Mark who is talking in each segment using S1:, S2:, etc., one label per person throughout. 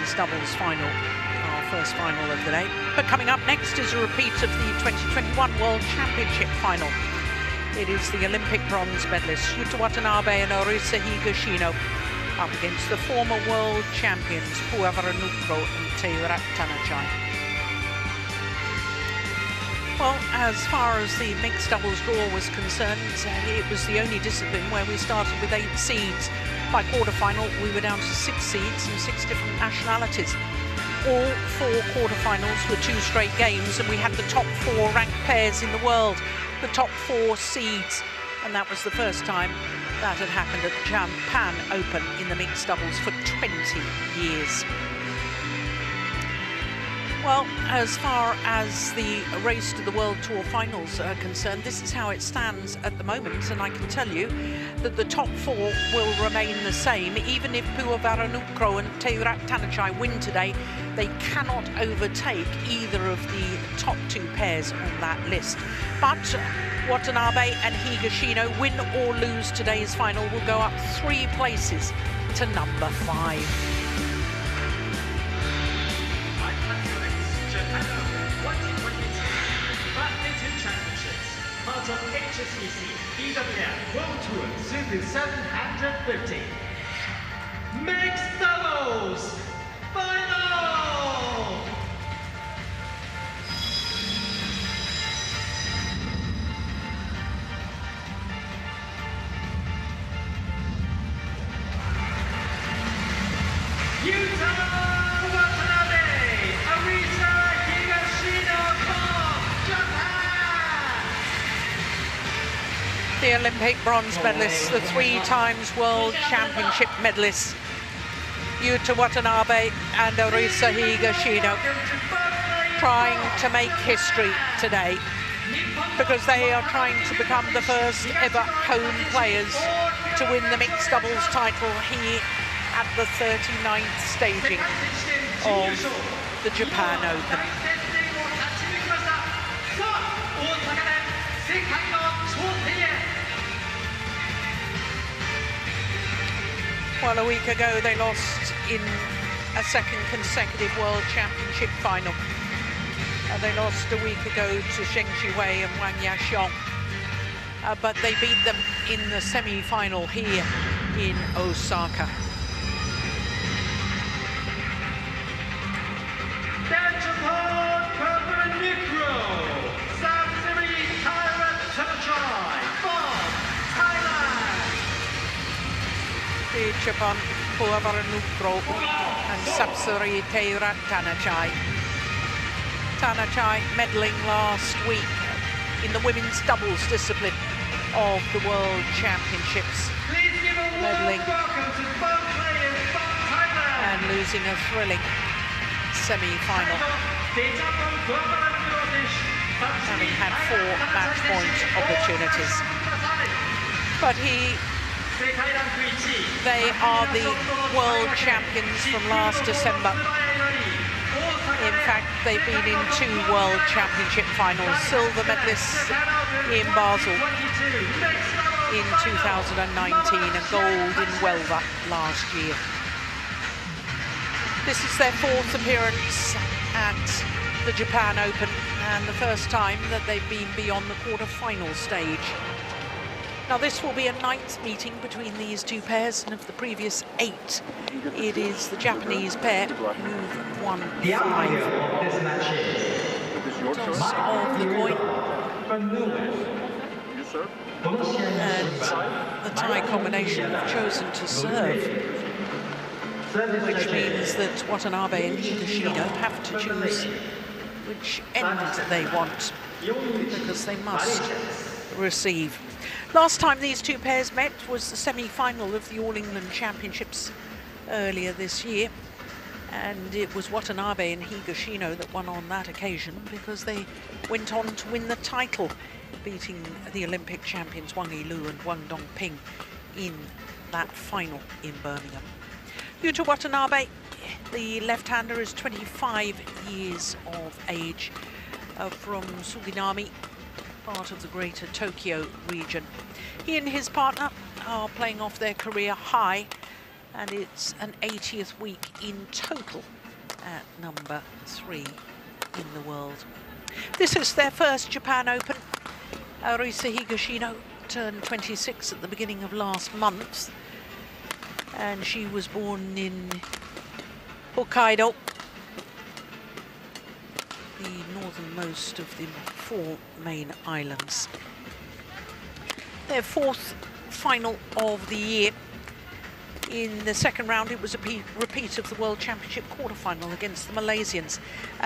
S1: men's doubles final, our first final of the day. But coming up next is a repeat of the 2021 World Championship final. It is the Olympic bronze medalists Yuta Watanabe and Orisa Higashino up against the former world champions Puavaranukroh and Taerattanachai. Well, as far as the mixed doubles draw was concerned, it was the only discipline where we started with 8 seeds. By quarter-final, we were down to 6 seeds and 6 different nationalities. All 4 quarter-finals were 2 straight games, and we had the top 4 ranked pairs in the world, the top 4 seeds, and that was the first time that had happened at the Japan Open in the mixed doubles for 20 years. Well, as far as the race to the World Tour finals are concerned, this is how it stands at the moment, and I can tell you that the top 4 will remain the same. Even if Puavaranukroh and Taerattanachai win today, they cannot overtake either of the top 2 pairs on that list. But Watanabe and Higashino, win or lose today's final, will go up 3 places to number 5.
S2: Part of HSBC BWF World Tour Super 750. Mixed doubles final! Yuta Watanabe, Orisa Higashino from Japan!
S1: The Olympic bronze medalists, the 3 times World Championship medalists, Yuta Watanabe and Orisa Higashino, trying to make history today because they are trying to become the first ever home players to win the mixed doubles title here at the 39th staging of the Japan Open. Well, a week ago they lost in a second consecutive World Championship final. They lost a week ago to Zheng Qiwei and Wang Yaxiong. But they beat them in the semi-final here in Osaka.
S2: Japan, Puavaranukroh, Taerattanachai from Thailand.
S1: The Japan, Puavaranukroh and Sapsari Taerattanachai. Tanachai medaling last week in the women's doubles discipline of the World Championships. Medaling and losing a thrilling semi-final, having had 4 match point opportunities. But they are the world champions from last December. In fact, they've been in 2 World Championship finals, silver medalists in Basel in 2019 and gold in Huelva last year. This is their 4th appearance at the Japan Open and the first time that they've been beyond the quarter-final stage. Now this will be a 9th meeting between these 2 pairs, and of the previous 8, it is the Japanese pair who've won 5. Toss of the coin. And the Thai combination have chosen to serve, which means that Watanabe and Higashino have to choose which end they want, because they must receive. Last time these 2 pairs met was the semi-final of the All England Championships earlier this year, and it was Watanabe and Higashino that won on that occasion because they went on to win the title, beating the Olympic champions Wang Yilu and Wang Dongping in that final in Birmingham. Yuta Watanabe, the left-hander, is 25 years of age, from Sudirman, part of the greater Tokyo region. He and his partner are playing off their career high and it's an 80th week in total at number 3 in the world. This is their first Japan Open. Arisa Higashino turned 26 at the beginning of last month, and she was born in Hokkaido, the northernmost of the 4 main islands. Their 4th final of the year. In the second round, it was a repeat of the World Championship quarterfinal against the Malaysians.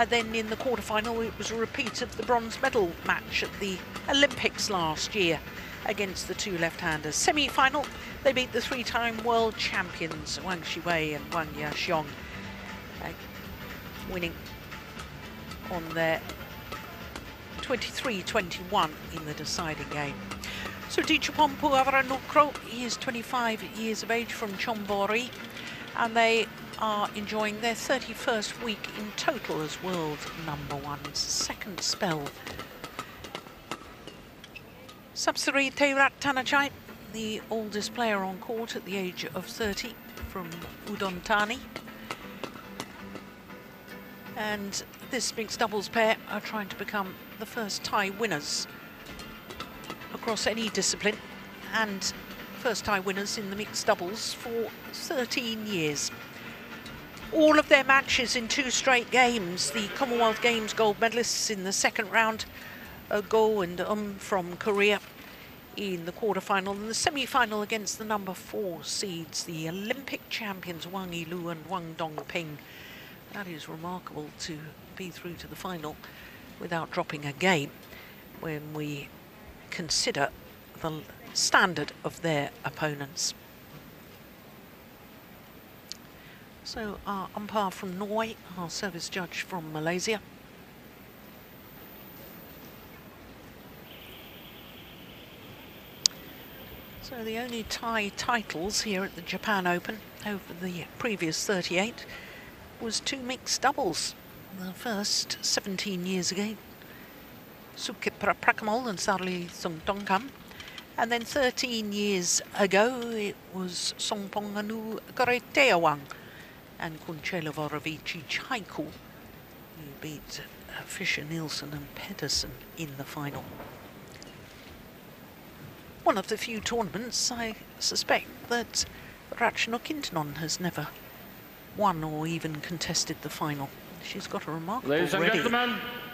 S1: Then in the quarterfinal, it was a repeat of the bronze medal match at the Olympics last year against the 2 left-handers. Semi-final, they beat the 3-time world champions Wang Shiwei and Wang Yaxiong, winning on their 23-21 in the deciding game. So Dichapon Puavaranukroh, he is 25 years of age from Chonburi, and they are enjoying their 31st week in total as world #1. It's the second spell. Subsidiary Taerattanachai, the oldest player on court at the age of 30 from Udon Thani. And this mixed doubles pair are trying to become the first Thai winners across any discipline, and first Thai winners in the mixed doubles for 13 years. All of their matches in 2 straight games. The Commonwealth Games gold medalists in the second round, Go and from Korea in the quarterfinal, and the semi-final against the number 4 seeds, the Olympic champions Wang Yilu and Wang Dongping. That is remarkable to be through to the final without dropping a game when we consider the standard of their opponents. So our umpire from Norway, our service judge from Malaysia. So the only Thai titles here at the Japan Open over the previous 38 was 2 mixed doubles. The first 17 years ago, Sukip Prakamol and Sarli Songtongkam. And then 13 years ago, it was Songponganu Goreteawang and Kunchela Vorovici Chaiku, who beat Fisher, Nielsen and Pedersen in the final. One of the few tournaments, I suspect, that Ratchanok-Intanon has never won or even contested the final. She's got a remarkable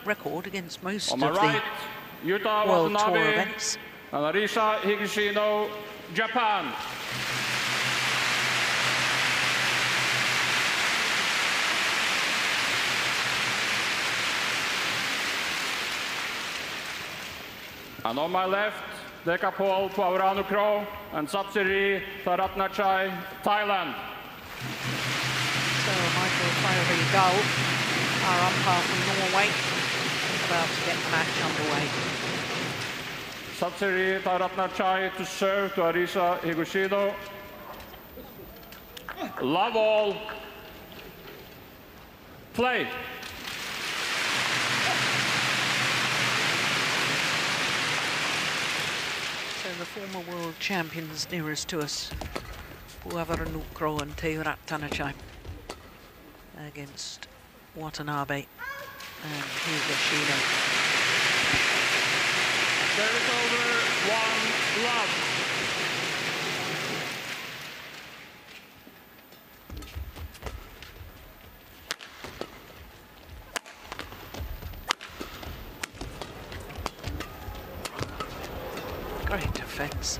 S1: record against most of the World Tour events.
S3: Arisa Higashino, Japan. And on my left, Dekapol Puavaranukroh and subsidiary Taerattanachai, Thailand.
S1: So Michael Fiery Gull, our umpire from Norway, about to get the match underway.
S3: Subsidiary Taerattanachai to serve to Arisa Higashino. Love all. Play.
S1: So the former world champions nearest to us, Puavaranukroh and Taerattanachai, against Watanabe and Higashino.
S3: There is over 1 love.
S1: Great defense.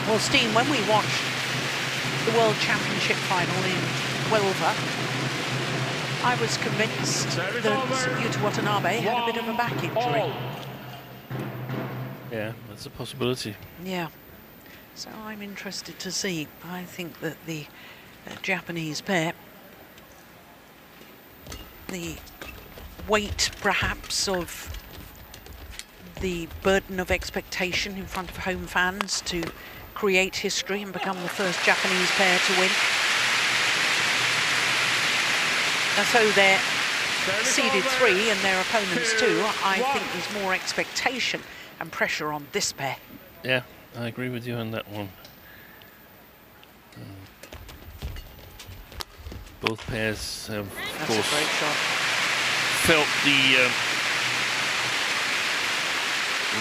S1: Well, Steen, when we watched the World Championship final in Huelva, I was convinced that Yuta Watanabe had a bit of a back injury.
S4: Yeah, that's a possibility.
S1: Yeah, so I'm interested to see. I think that the Japanese pair, the weight perhaps of the burden of expectation in front of home fans to create history and become the first Japanese pair to win. And so their seeded 3 and their opponents 2, I think there's more expectation and pressure on this pair.
S4: Yeah, I agree with you on that one. Both pairs have, of course,
S1: a great shot.
S4: Felt the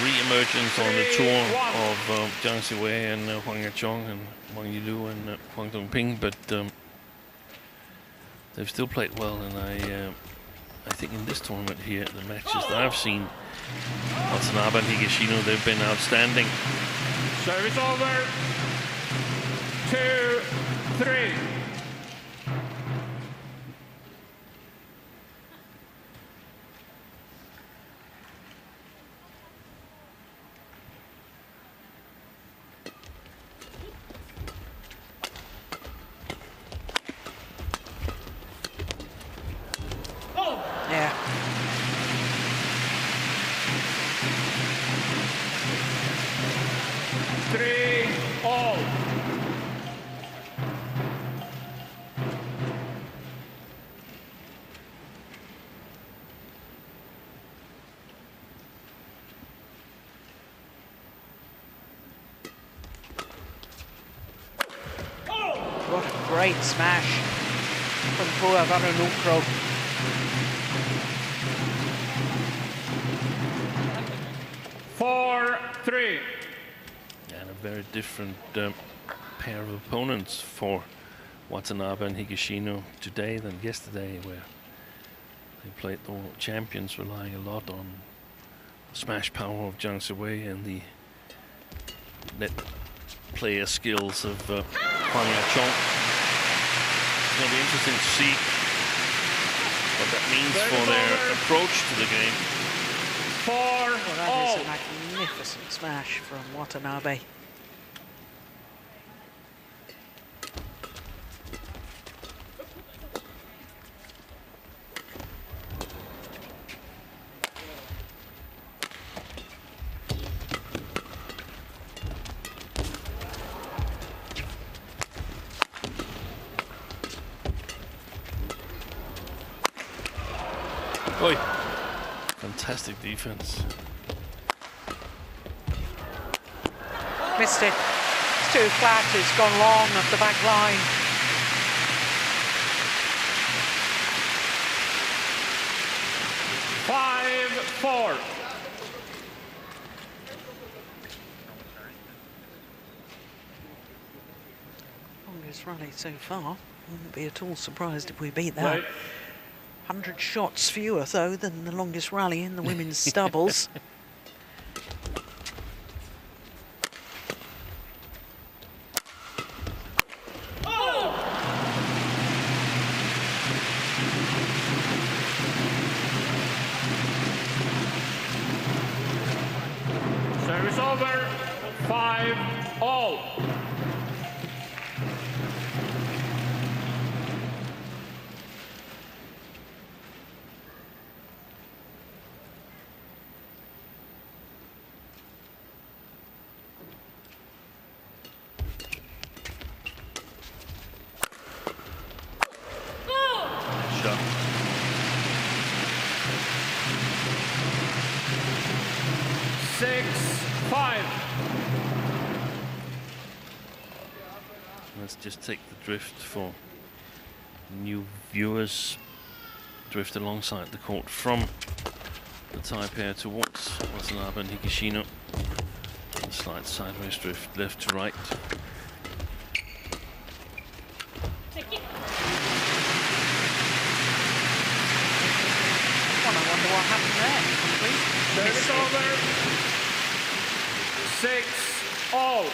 S4: re-emergence on the tour of Jiang Ziwei and Huang Yachong and Wang Yilu and Huang Dongping, but they've still played well, and I think in this tournament here, the matches that I've seen, Watanabe and Higashino, they've been outstanding.
S3: Service over. 2-3.
S1: Yeah.
S3: Three all.
S1: What a great smash from Puavaranukroh.
S3: 4-3.
S4: And a very different pair of opponents for Watanabe and Higashino today than yesterday, where they played the world champions, relying a lot on the smash power of Jiang Ziwei and the net player skills of Huang Yachong. It's going to be interesting to see what that means for their approach to the game.
S1: Well, that is a magnificent smash from Watanabe.
S4: Oi. Fantastic defense.
S1: Missed it. It's too flat. It's gone long off the back line.
S3: Five-4.
S1: Longest rally so far. Wouldn't be at all surprised if we beat that.
S3: Right.
S1: 100 shots fewer, though, than the longest rally in the women's stubbles.
S3: Service over. 5-all.
S4: Shot.
S3: 6-5.
S4: Let's just take the drift for new viewers. Drift alongside the court from the Thai pair towards Watanabe and Higashino. A slight sideways drift left to right.
S1: Well, I wonder what happened there.
S3: Service over. 6-all.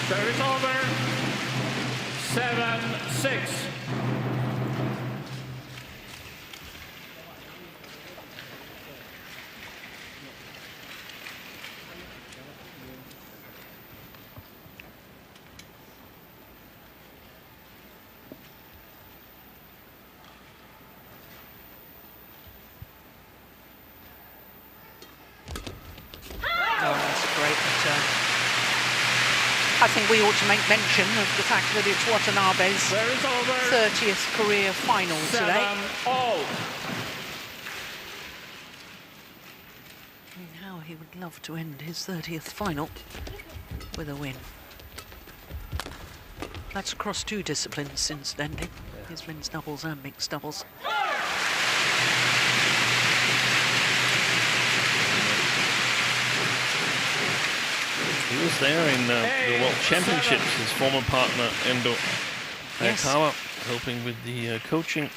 S3: Service over. 7-6.
S1: I think we ought to make mention of the fact that it's Watanabe's
S3: Service over.
S1: 30th career final today.
S3: 7-all.
S1: Now he would love to end his 30th final with a win. That's across 2 disciplines, incidentally. His men's doubles and mixed doubles.
S4: He was there in the World Championships, his former partner Endo Hayakawa, helping with the coaching.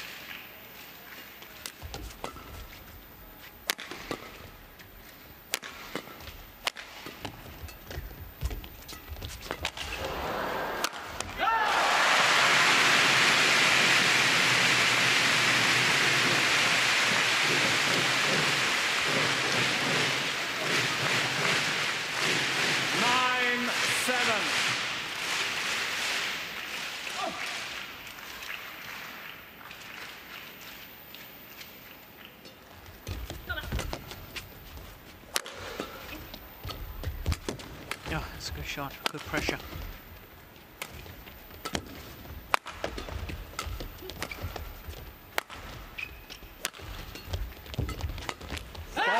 S1: Oh, that's a good shot, good pressure.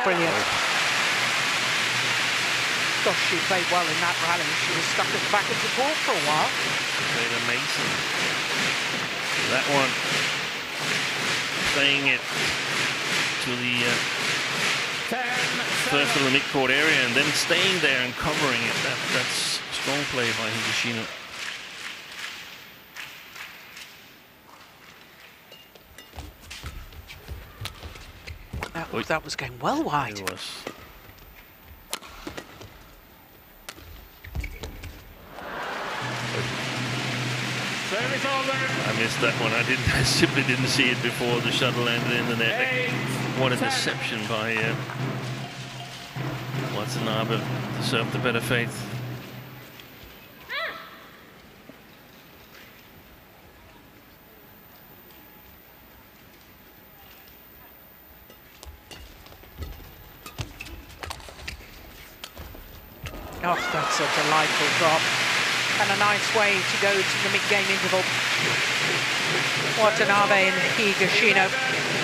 S1: Brilliant. Gosh, she played well in that rally. She was stuck at the back of the court for a while.
S4: Played amazing. That one, playing it to the first of the mid-court area and then staying there and covering it. That's strong play by Higashino.
S1: That was going well wide.
S4: It was.
S3: Service over.
S4: I missed that one. I simply didn't see it before the shuttle landed in the net. What a deception by Watanabe. Deserved the better fate.
S1: Oh, that's a delightful drop. And a nice way to go to the mid-game interval. Watanabe and Higashino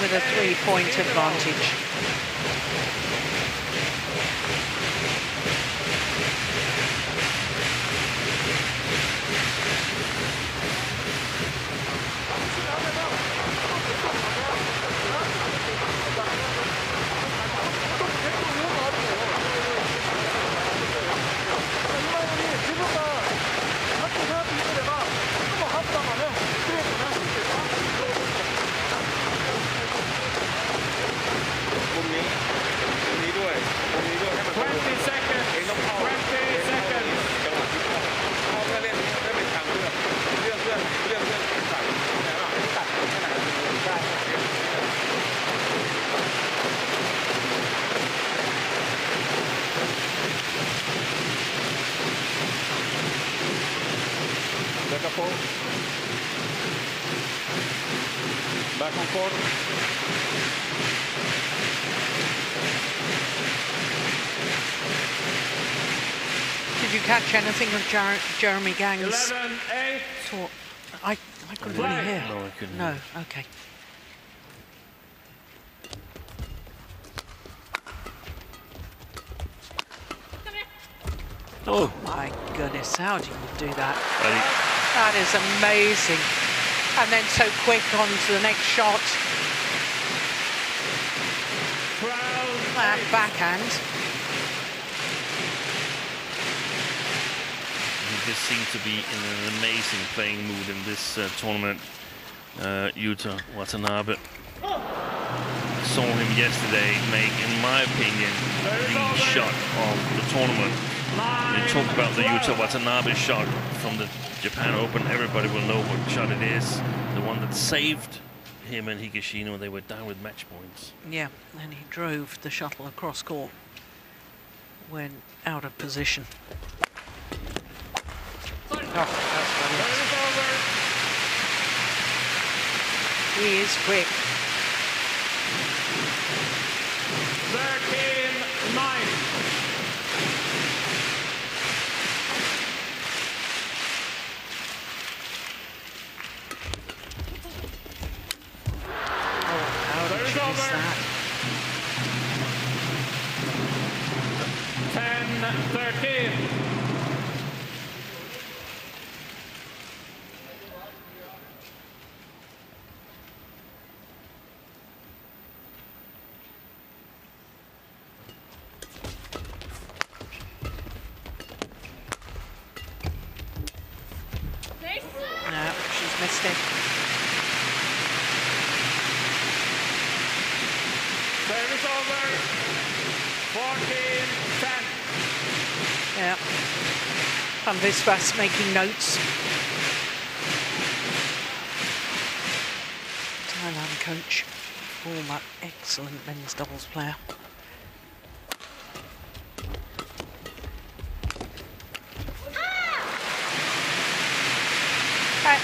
S1: with a 3-point advantage.
S3: Back on court.
S1: Did you catch anything of Jeremy Gang's
S3: 11-8.
S1: talk? I couldn't really hear.
S4: No, I couldn't.
S1: No, okay. Oh my goodness, how do you do that? That is amazing. And then so quick on to the next shot. That backhand.
S4: He just seemed to be in an amazing playing mood in this tournament. Yuta Watanabe. Saw him yesterday make, in my opinion, the shot of the tournament. When you talk about the Yuta Watanabe shot from the Japan Open, everybody will know what shot it is. The one that saved him and Higashino. They were down with match points.
S1: Yeah, and he drove the shuttle across court when out of position. Oh, that's brilliant. He is quick.
S3: 13-9. Service
S1: Miss
S3: over.
S1: that.
S3: 10-13.
S1: No, she's missed it.
S3: Service over. 14-10.
S1: Yeah. Van Viswas making notes. Thailand coach, former excellent men's doubles player.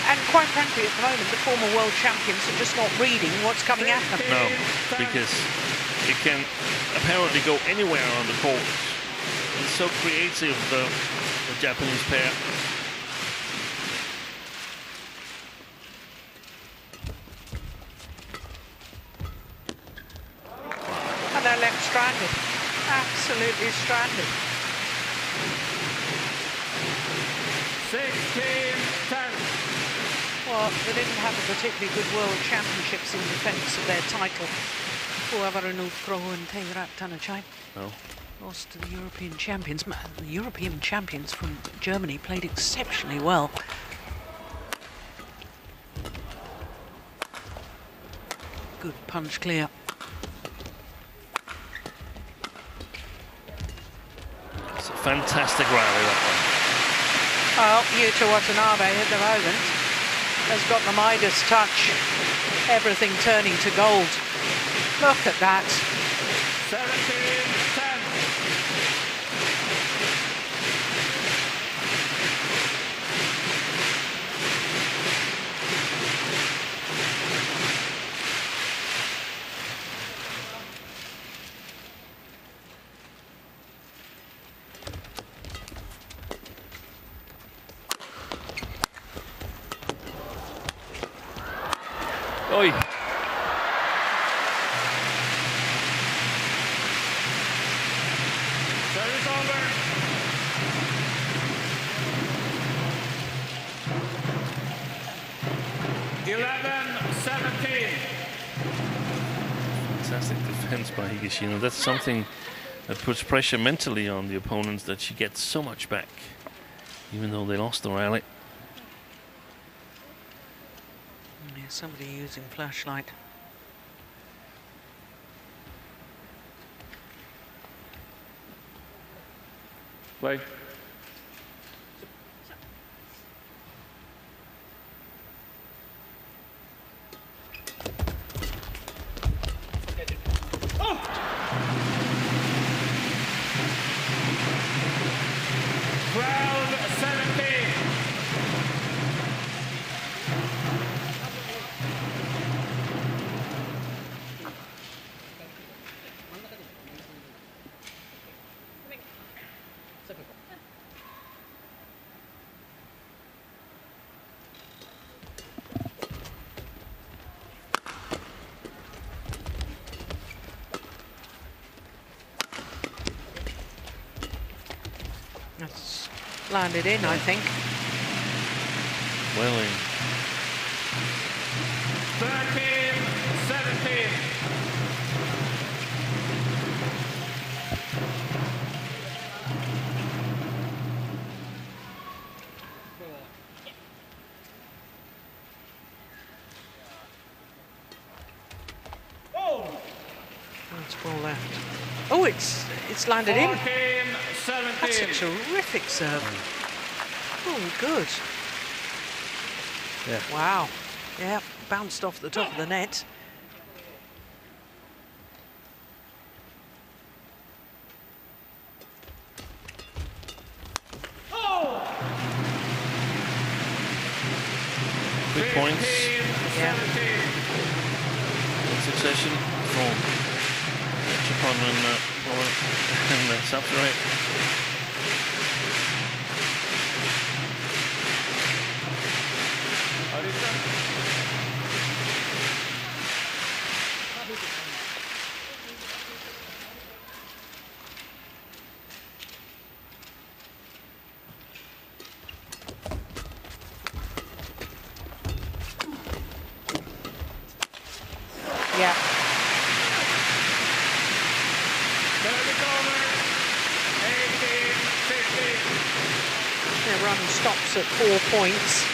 S1: And quite frankly, at the moment, the former world champions are just not reading what's coming at them.
S4: No, because it can apparently go anywhere on the court. It's so creative, the Japanese pair.
S1: And they're left stranded. Absolutely stranded.
S3: 16-10.
S1: Well, they didn't have a particularly good World Championships in defence of their title. Puavaranukroh and Taerattanachai
S4: No.
S1: lost to the European champions. The European champions from Germany played exceptionally well. Good punch clear.
S4: It's a fantastic rally, that
S1: Well, Yuta Watanabe at the moment has got the Midas touch. Everything turning to gold. Look at that.
S3: 17-10.
S4: one. Oi.
S3: Service over.
S4: Fantastic defense by Higashino. That's something that puts pressure mentally on the opponents, that she gets so much back, even though they lost the rally.
S1: Yeah, somebody using flashlight.
S3: Play.
S1: That's landed in, I think.
S4: Well in.
S3: 13-17.
S1: That's ball left. Oh, it's landed in.
S3: 14-17.
S1: That's a terrific serve. Oh, good.
S4: Yeah.
S1: Wow. Yeah, bounced off the top of the net.
S4: Quick points.
S3: 15-17.
S4: In succession for Japan and South Korea.
S1: Yeah.
S3: Service over. 18-15.
S1: Their run stops at 4 points.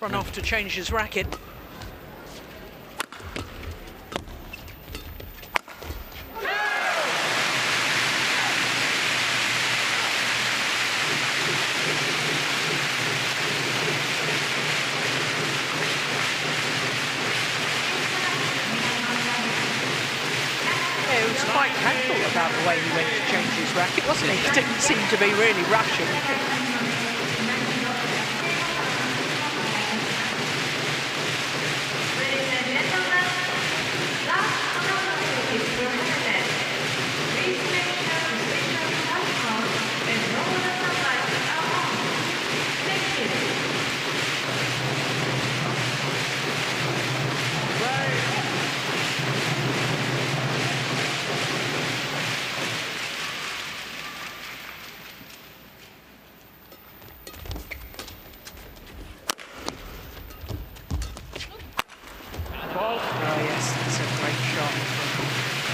S1: Run off to change his racket. He was quite casual about the way he went to change his racket, wasn't he? He didn't seem to be really rushing.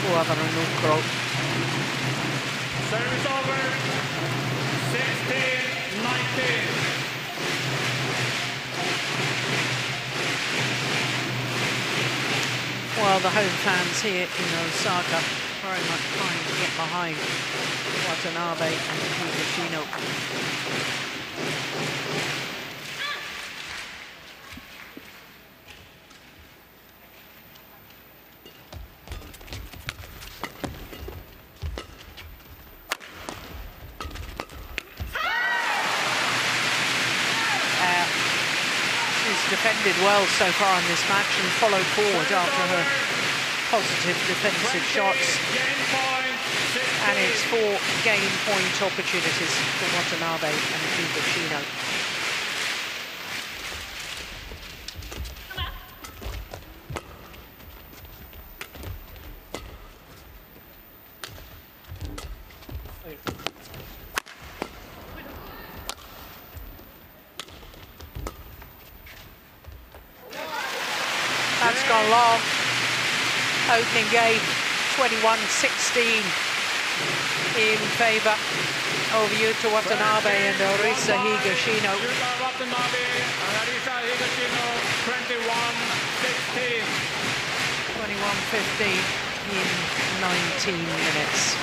S1: Puavaranukroh.
S3: Service over. 16-19.
S1: Well, the home fans here in Osaka very much trying to get behind Watanabe and Higashino. Defended well so far in this match and followed forward after her positive defensive shots. And it's 4 game point opportunities for Watanabe and Higashino. That's gone long. Opening game, 21-16 in favour of Yuta Watanabe and Arisa Higashino.
S3: Yuta Watanabe and Arisa Higashino, 21-16.
S1: 21-15 in 19 minutes.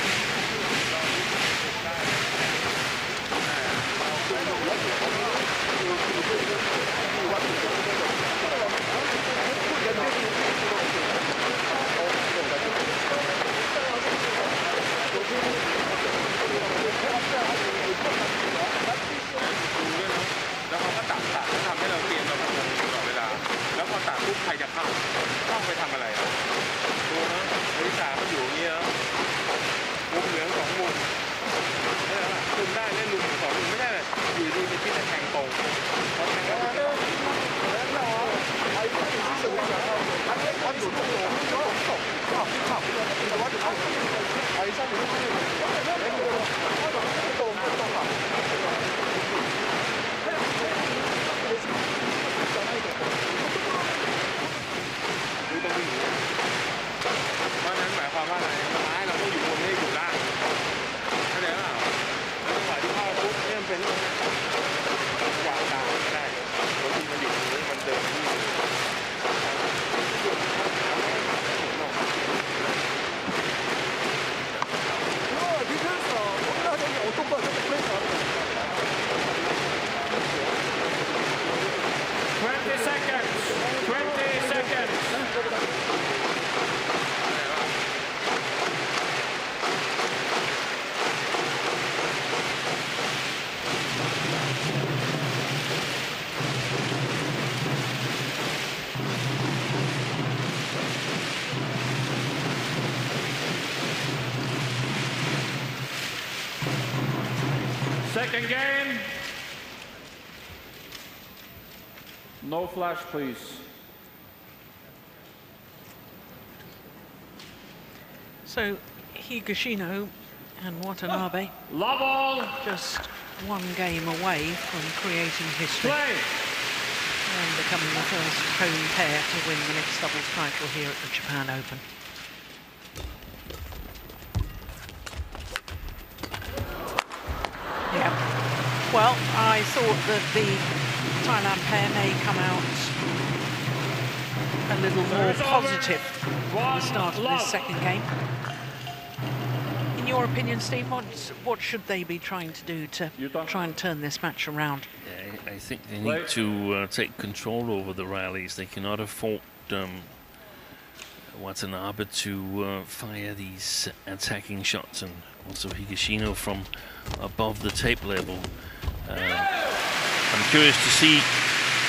S3: Second game. No flash, please.
S1: So Higashino and Watanabe
S3: Love all.
S1: just one game away from creating history
S3: Play.
S1: and becoming the first home pair to win the mixed doubles title here at the Japan Open. Yeah. Well, I thought that the Thailand pair may come out a little more positive at the start of this second game. In your opinion, Steve, what should they be trying to do to try and turn this match around?
S4: Yeah, I think they need to take control over the rallies. They cannot afford Watanabe to fire these attacking shots, and also Higashino from above the tape level. I'm curious to see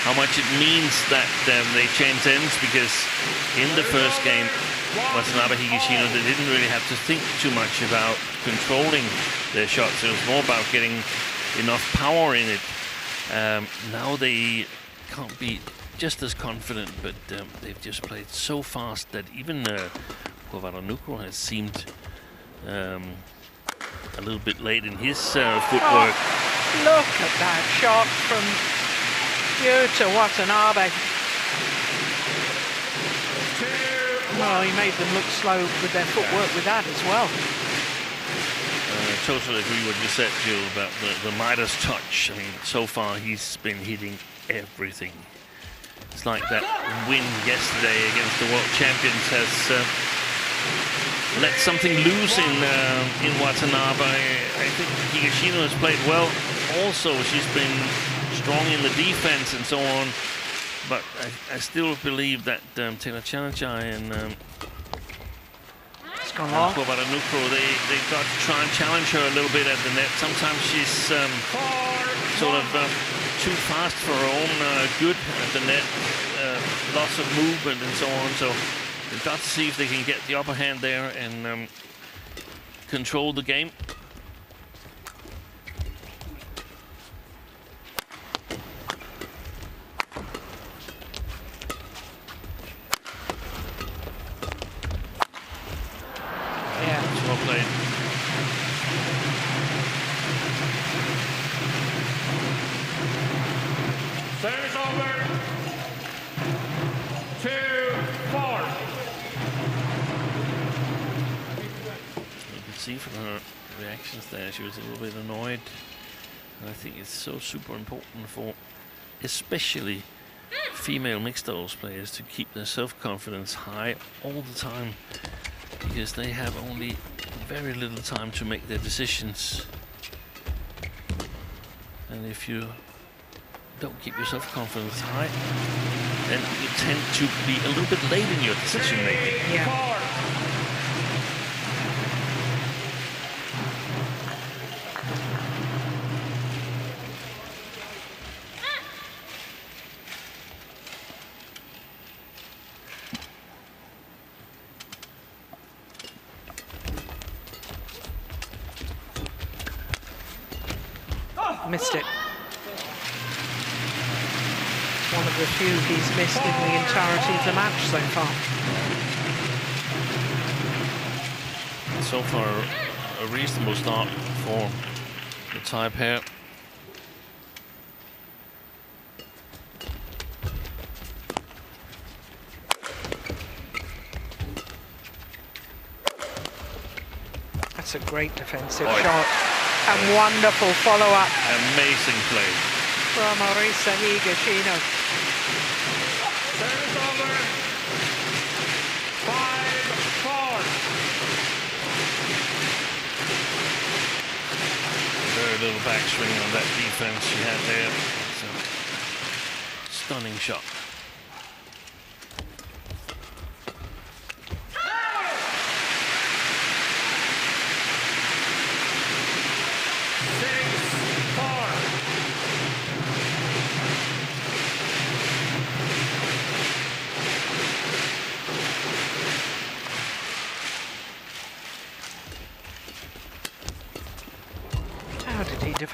S4: how much it means that they change ends, because in the first game, Watanabe, Higashino, they didn't really have to think too much about controlling their shots. It was more about getting enough power in it. Now they can't be just as confident, but they've just played so fast that even Puavaranukroh has seemed a little bit late in his footwork.
S1: Oh, look at that shot from Yuta Watanabe. Well, he made them look slow with their footwork with that as well.
S4: I totally agree with what you said, Jill, about the Midas touch. I mean, so far he's been hitting everything. It's like that win yesterday against the world champions has let something loose in Watanabe. I think Higashino has played well. Also, she's been strong in the defense and so on. But I still believe that Taerattanachai and Puavaranukroh, they've got to try and challenge her a little bit at the net. Sometimes she's sort of too fast for her own good at the net. Lots of movement and so on. So they've got to see if they can get the upper hand there and control the game. Well played.
S3: Service over. 2-4.
S4: You can see from her reactions there, she was a little bit annoyed. And I think it's so super important for especially female mixed doubles players to keep their self-confidence high all the time, because they have only very little time to make their decisions. And if you don't keep your self-confidence high, then you tend to be a little bit late in your decision making.
S1: Yeah. Missed it. One of the few he's missed in the entirety of the match so far.
S4: So far, a reasonable start for the Thai pair.
S1: That's a great defensive shot. And wonderful follow-up.
S4: Amazing play
S1: from Arisa Higashino.
S3: Service over. 5-4.
S4: Very little backswing on that defense she had there. So, stunning shot.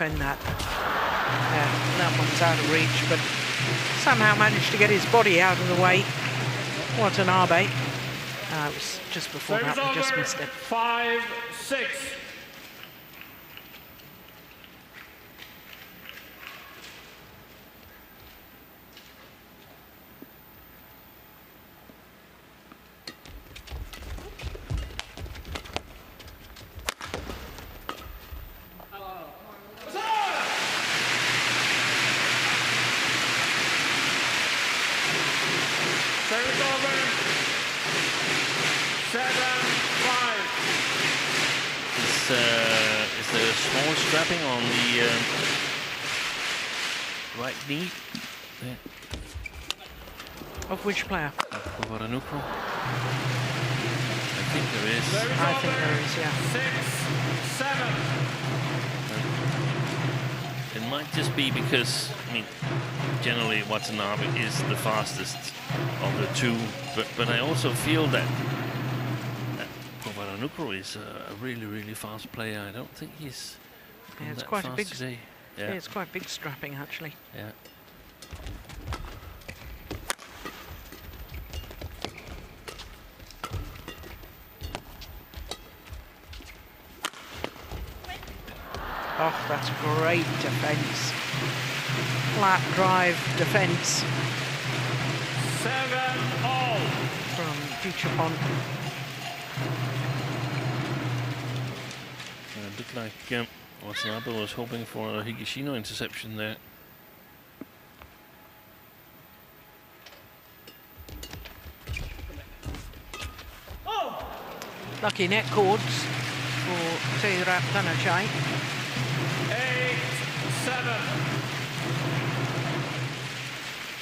S1: defend that. Yeah, that one's out of reach, but somehow managed to get his body out of the way. Watanabe. It was just before that, we just missed it.
S3: 5-6. Service over. 7-5.
S4: Is there a small strapping on the right knee? There.
S1: Of which player?
S4: Puavaranukroh. I think there is.
S1: I think there is, yeah.
S3: 6-7.
S4: It might just be because, I mean, generally Watanabe is the fastest of the two, but I also feel that Puavaranukroh is a really, really fast player. I don't think he's
S1: It's
S4: that
S1: quite a
S4: fast
S1: big.
S4: today.
S1: Yeah, it's quite big strapping actually.
S4: Yeah.
S1: Oh, that's great defence. Flat drive defence
S3: 7-all.
S1: from Duchapon.
S4: It looked like Watanabe was hoping for a Higashino interception there.
S1: Lucky net cords for Taerattanachai.
S3: 8-7.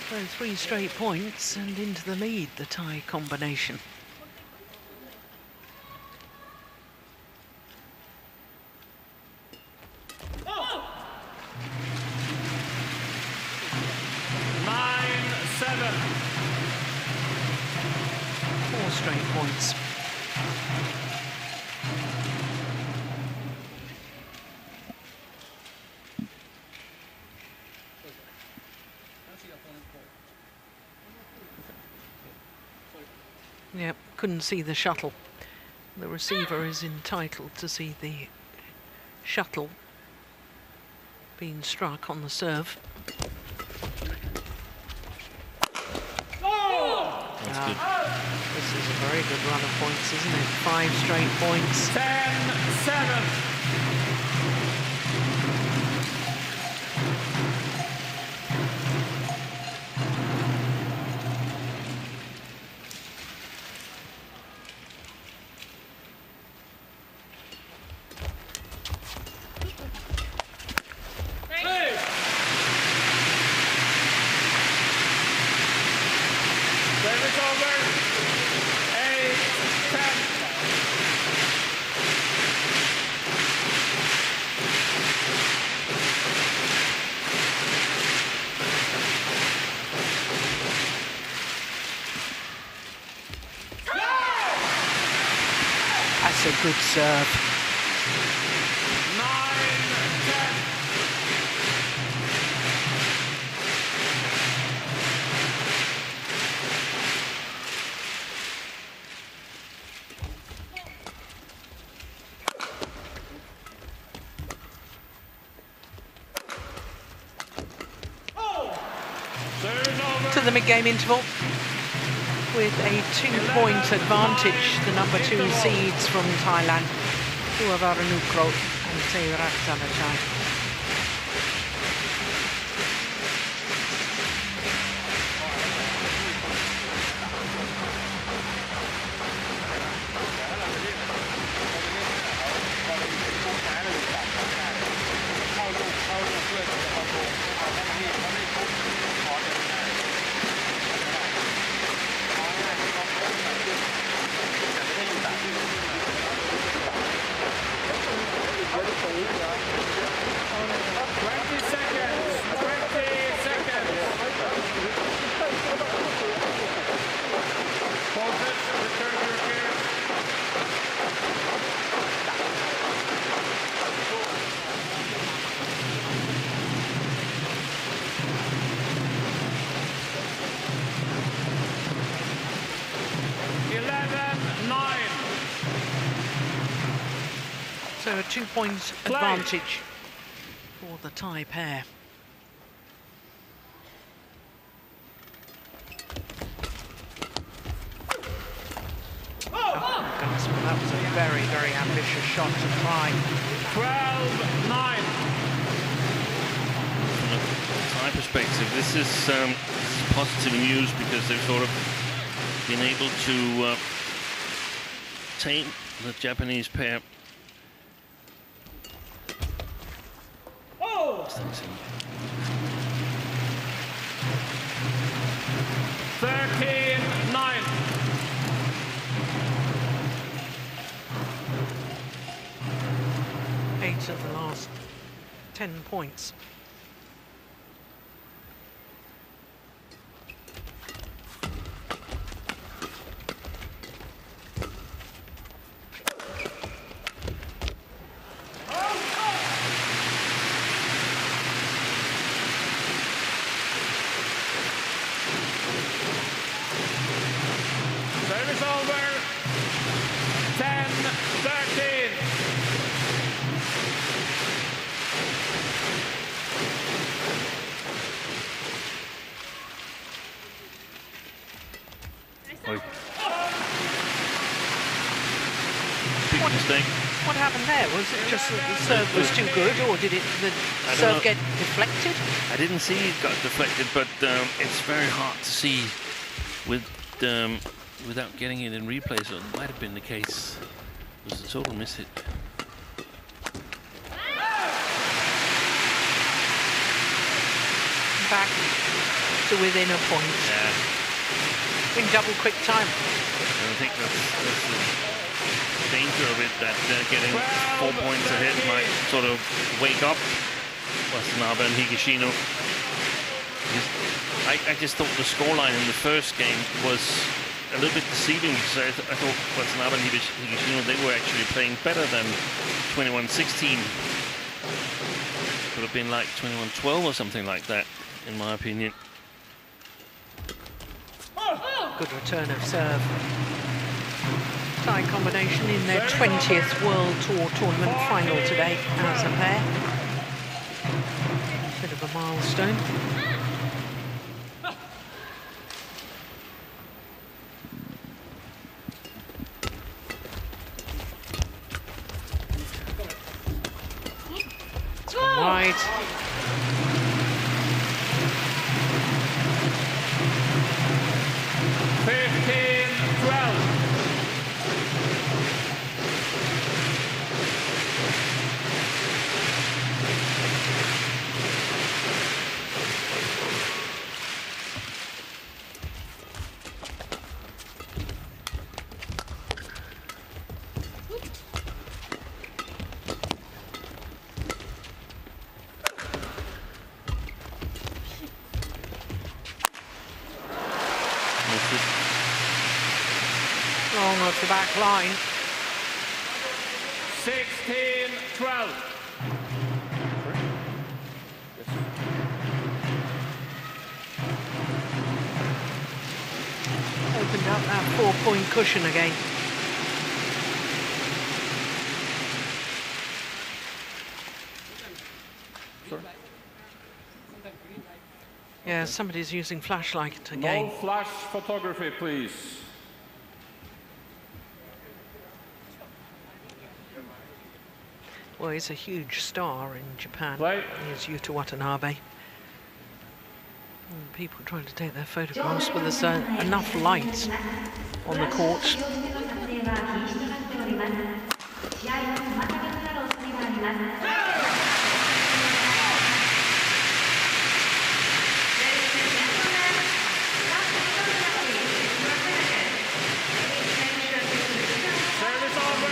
S1: So 3 straight points and into the lead, the tie combination.
S3: Oh. 9-7.
S1: 4 straight points. Yep, couldn't see the shuttle. The receiver is entitled to see the shuttle being struck on the serve.
S4: That's good.
S1: This is a very good run of points, isn't it? 5 straight points.
S3: 10-7. Service over. 8-10.
S1: That's a good serve.
S3: 9-10. Service over.
S1: To the mid-game interval with a 2-point advantage. The number 2 seeds from Thailand, Puavaranukroh and Taerattanachai. So a 2-point advantage for the Thai pair. Oh, goodness, well, that was a very, very ambitious shot to try.
S3: 12-9.
S4: From a Thai perspective, this is positive news because they've sort of been able to tame the Japanese pair.
S3: 13-9.
S1: Eight of the last 10 points.
S3: Service over. 10-13.
S4: Big mistake.
S1: What happened there? Was it just that the serve was too good, or did the serve get deflected?
S4: I didn't see it got deflected, but it's very hard to see with without getting it in replay, so it might have been the case. It was a total miss hit.
S1: Back to within a point.
S4: Yeah.
S1: In double quick time.
S4: And I think that's the danger of it, that getting 4 points ahead might sort of wake up Watanabe and Higashino. I just thought the scoreline in the first game was a little bit deceiving, because I thought Watanabe and Higashino, they were actually playing better than 21-16. Could have been like 21-12 or something like that, in my opinion.
S1: Good return of serve. Thai combination in their 20th World Tour tournament final today as a pair. Bit of a milestone. It's gone wide. Long off the back line.
S3: 16-12.
S1: Opened up that 4-point cushion again. Yeah, somebody's using flashlight again.
S3: No flash photography, please.
S1: Well, he's a huge star in Japan.
S3: Play.
S1: He's Yuta Watanabe. And people trying to take their photographs, but there's enough light on the court.
S3: Service over.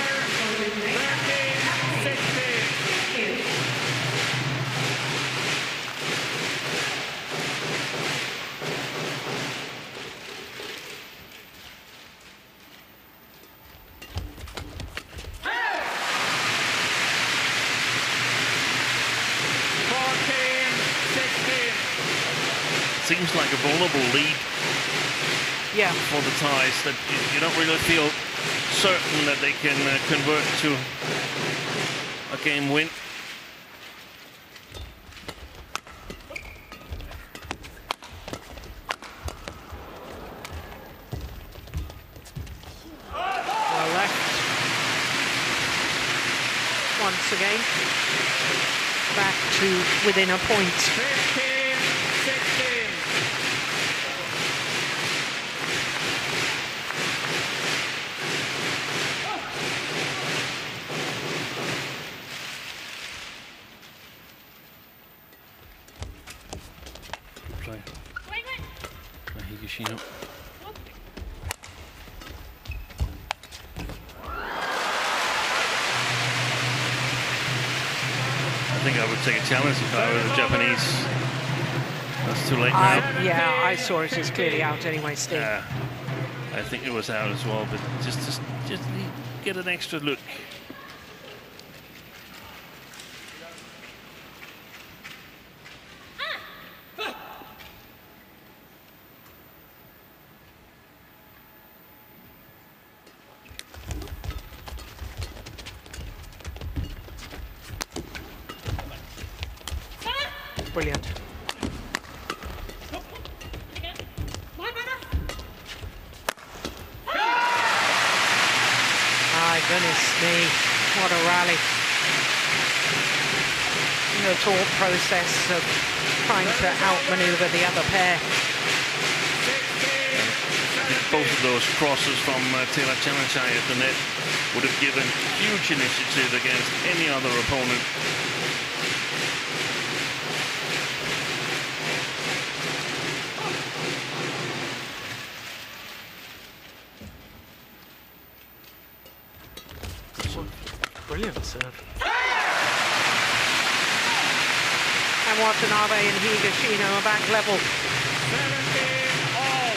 S3: 13-16.
S4: Seems like a vulnerable lead,
S1: Yeah.
S4: for the Thais, that you don't really feel certain that they can convert to a game win.
S1: Well left. Once again. Back to within a point.
S3: 15-16.
S4: Play. Higashino. I think I would take a challenge if I were the Japanese. That's too late now.
S1: Yeah, I saw it as clearly out anyway, Steve.
S4: Yeah, I think it was out as well, but just get an extra look.
S1: Brilliant. My goodness me, what a rally. The thought process of trying to outmaneuver the other pair.
S4: Both of those crosses from Taerattanachai at the net would have given huge initiative against any other opponent.
S1: Brilliant serve. And Watanabe and Higashino are back level.
S3: 17-all.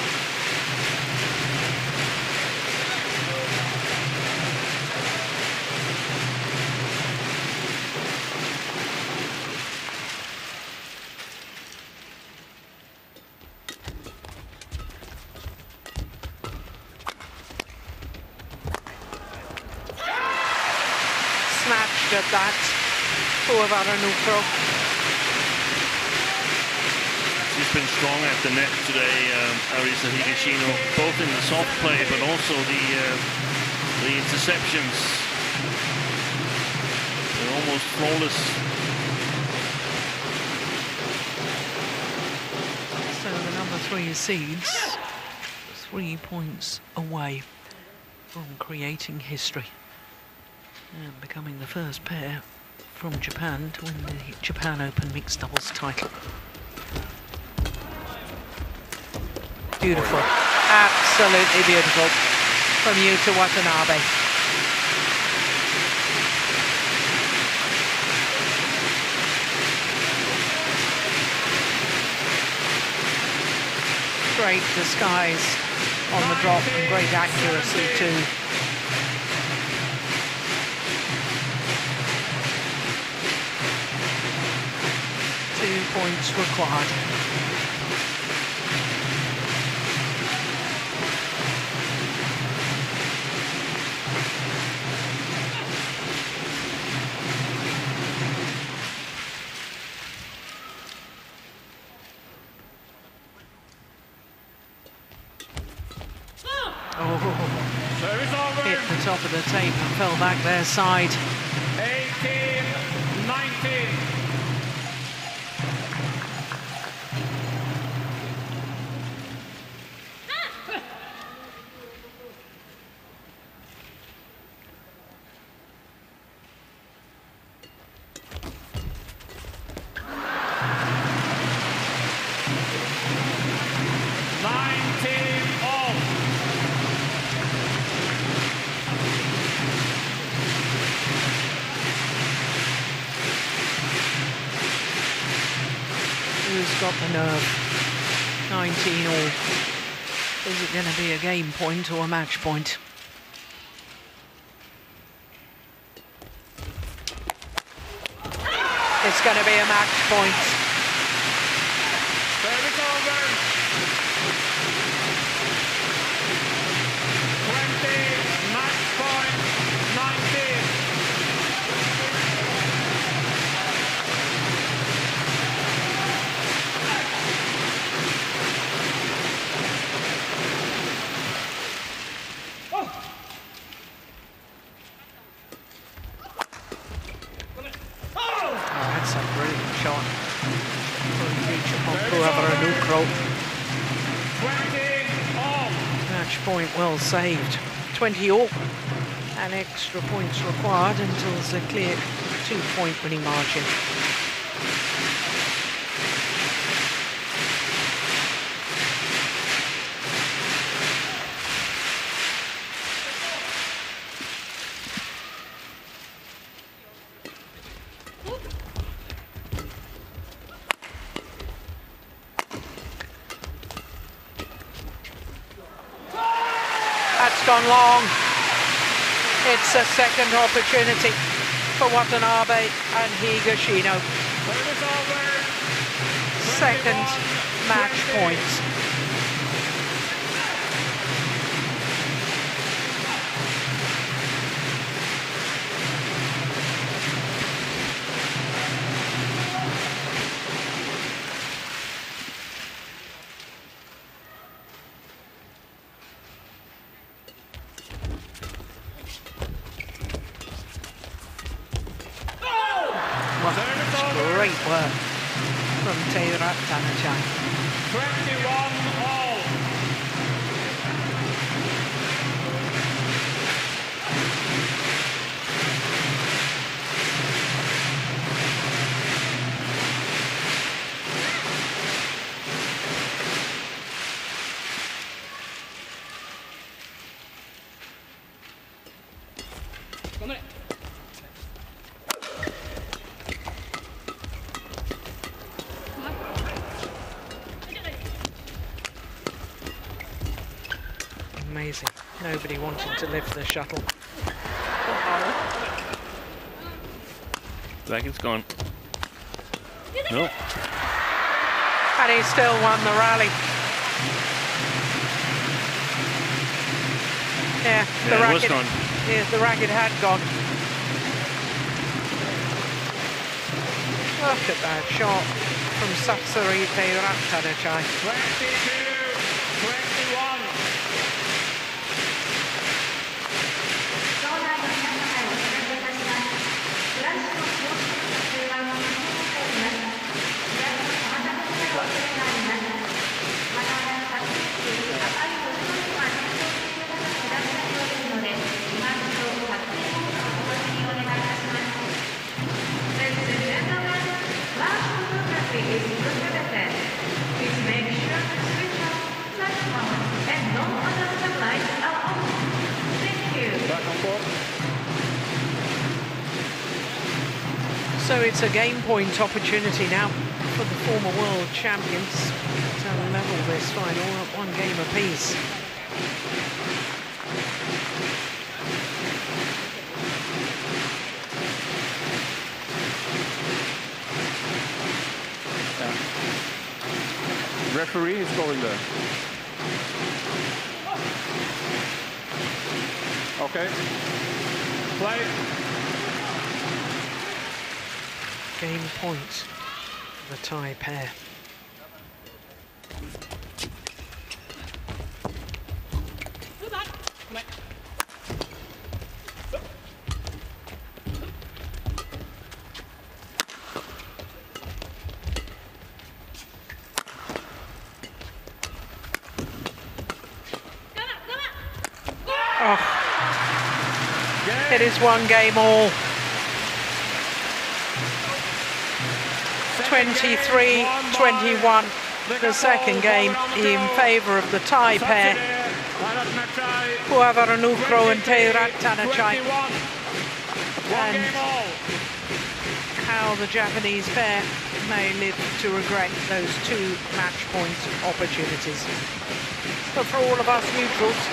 S1: Snatched at that. Puavaranukroh.
S4: She's been strong at the net today, Arisa Higashino, both in the soft play but also the interceptions. They're almost flawless.
S1: So the number 3 seeds 3 points away from creating history and becoming the first pair from Japan to win the Japan Open mixed doubles title. Beautiful, absolutely beautiful from Yuta Watanabe. Great disguise on the drop and great accuracy too. Points required.
S3: Service over.
S1: Hit the top of the tape and fell back their side.
S3: 18-19.
S1: Who's got the nerve? 19 all. Is it going to be a game point or a match point? It's going to be a match point.
S3: Service over. 20, match point, 19.
S1: Puavaranukroh.
S3: 20 all.
S1: Match point well saved. 20 all. And extra points required until there's a clear 2-point winning margin. That's gone long. It's a second opportunity for Watanabe and Higashino.
S3: Service over.
S1: Second match point. Great work from Taerattanachai.
S3: 21 all.
S1: Amazing. Nobody wanted to lift the shuttle.
S4: Racket's gone. No.
S1: And he still won the rally. Yeah, the
S4: Yeah, it
S1: racket
S4: was gone.
S1: Yeah, the racket had gone. Look at that shot from Satsuri Taerattanachai.
S3: 22-21.
S1: So it's a game point opportunity now for the former world champions to level this final at 1 game apiece.
S3: Referee is going there. Okay. Play.
S1: Game point for the Thai pair. Oh, it is 1 game all. 23-21, the second game in favour of the Thai pair, Puavaranukroh and Taerattanachai. And how the Japanese pair may live to regret those 2 match point opportunities. But for all of us neutrals,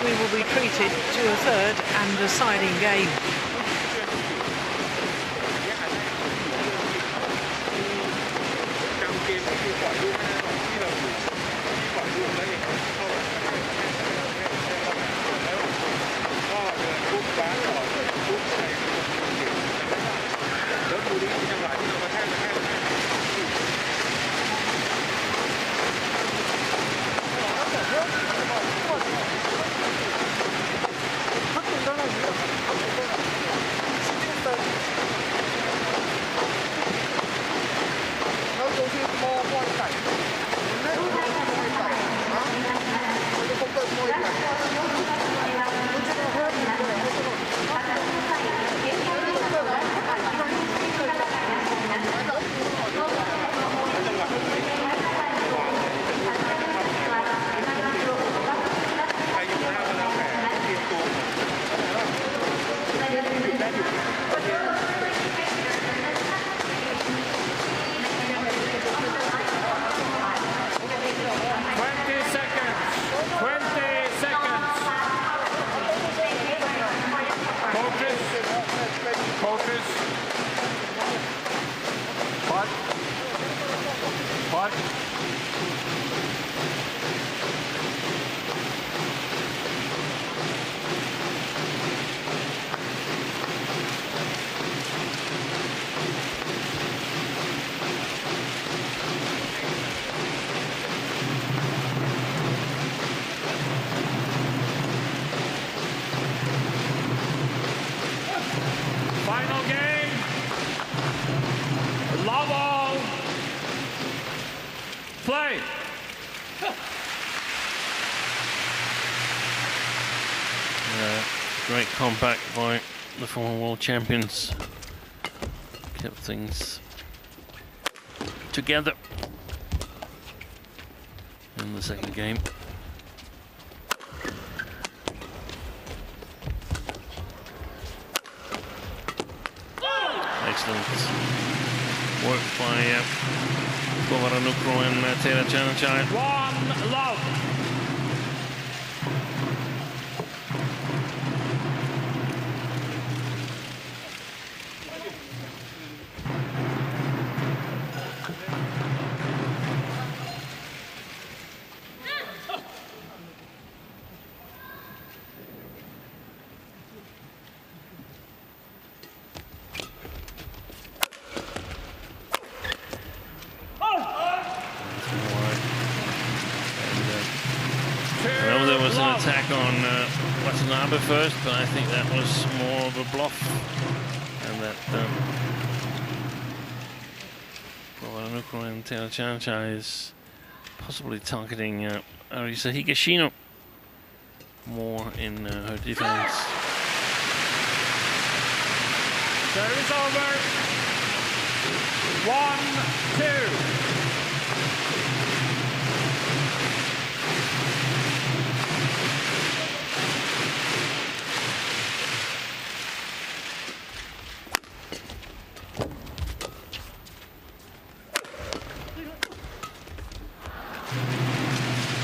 S1: we will be treated to a third and deciding game.
S3: What? Final game. Love all. Play.
S4: Great comeback by the former world champions. Kept things together in the second game. Excellent work by Puavaranukroh and Taerattanachai.
S3: 1 love.
S4: Attack on Watanabe first, but I think that was more of a bluff, and that Puavaranukroh and Taerattanachai is possibly targeting Arisa Higashino more in her defense.
S3: Service over. 1-2.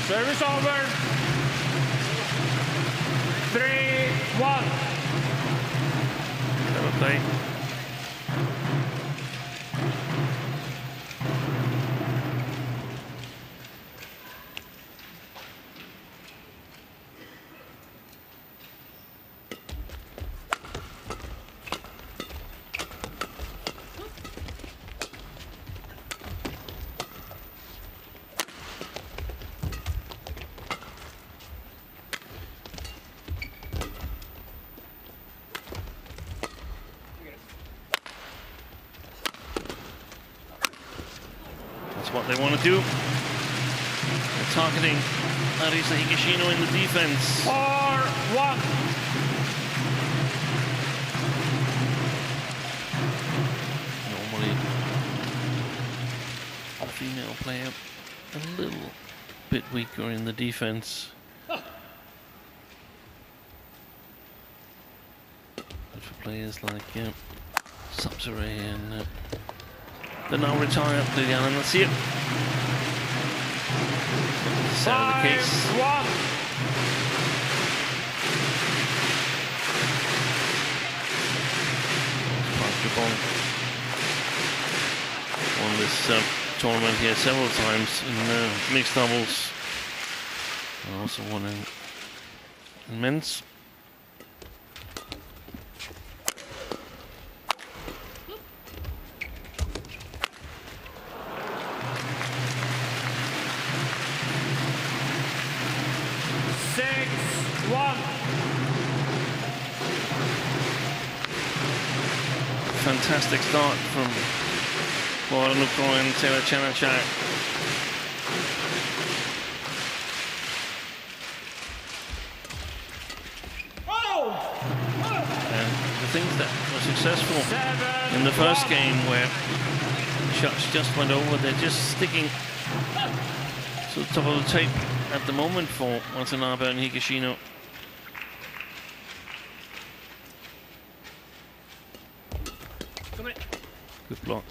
S3: Service over. 3-1.
S4: Double play. What they want to do. They're targeting Arisa Higashino in the defense.
S3: 4-1.
S4: Normally, a female player a little bit weaker in the defense. But for players like Sapsare and the now retired Liliana, let's see it. So the case.
S3: 5-1.
S4: Won this tournament here several times in mixed doubles. And also won in men's. Fantastic start from Puavaranukroh and Taerattanachai. And the things that were successful in the first game where shots just went over, they're just sticking to the top of the tape at the moment for Watanabe and Higashino. Good block.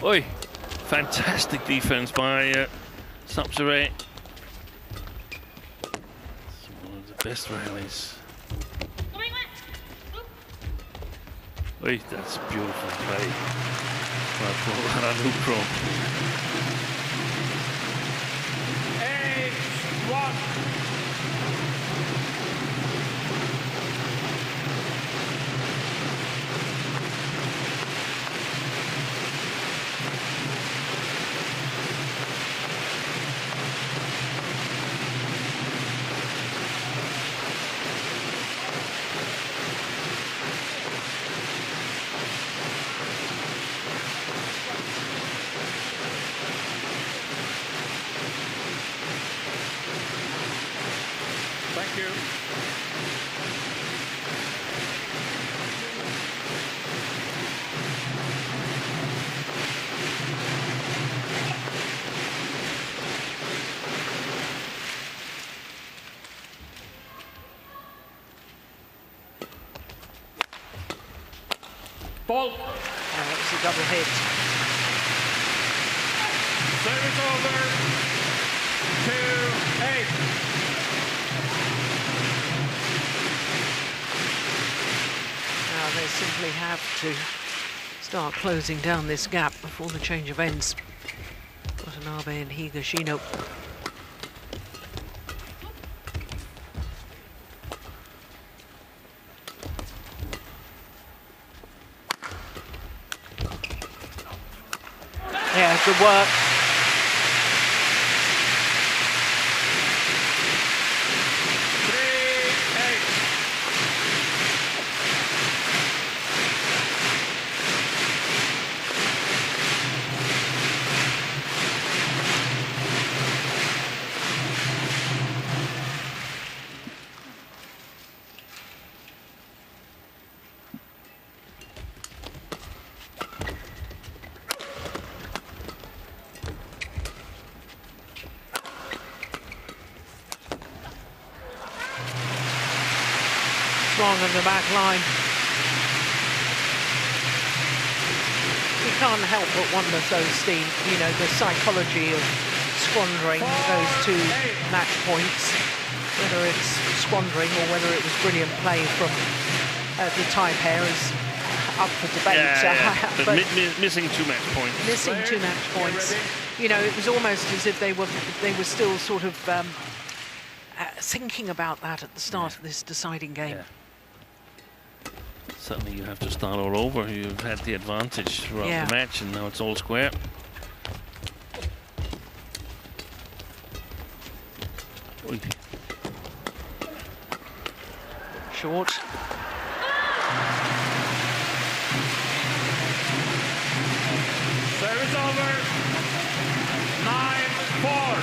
S4: Oi! Fantastic defense by Sapsare. best rallies. Wait, that's beautiful play by Puavaranukroh.
S3: 8-1. Thank you. Ball.
S1: That was a double hit.
S3: Service over. 2-8.
S1: Now they simply have to start closing down this gap before the change of ends. Watanabe and Higashino. Yeah, good work. Strong on the back line. You can't help but wonder, though, Steve, you know, the psychology of squandering those 2 match points, whether it's squandering or whether it was brilliant play from the Thai pair is up for debate.
S4: But missing 2 match points.
S1: Missing 2 match points. You know, it was almost as if they were still sort of thinking about that at the start of this deciding game.
S4: Yeah. Suddenly you have to start all over. You've had the advantage throughout the match, and now it's all square. Oy.
S1: Short.
S3: Service over. 9-4.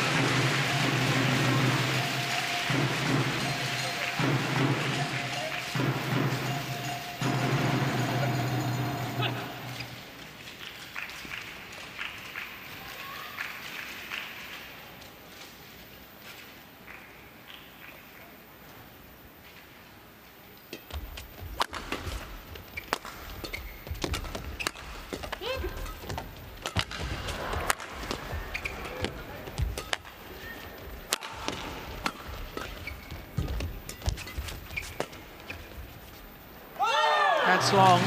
S1: That's long.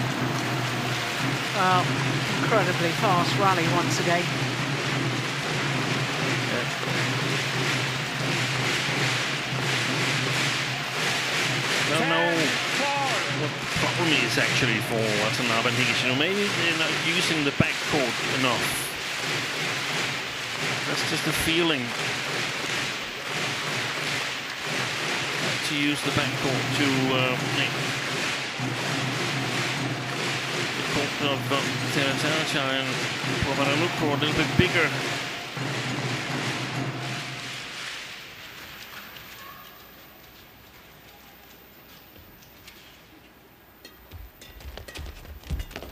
S1: Well, incredibly fast rally once again.
S4: Well, no. What the problem is actually for Watanabe and Higashino, maybe they're not using the backcourt enough. That's just a feeling. To use the backcourt to make the court of Taerattanachai and Puavaranukroh a little bit bigger.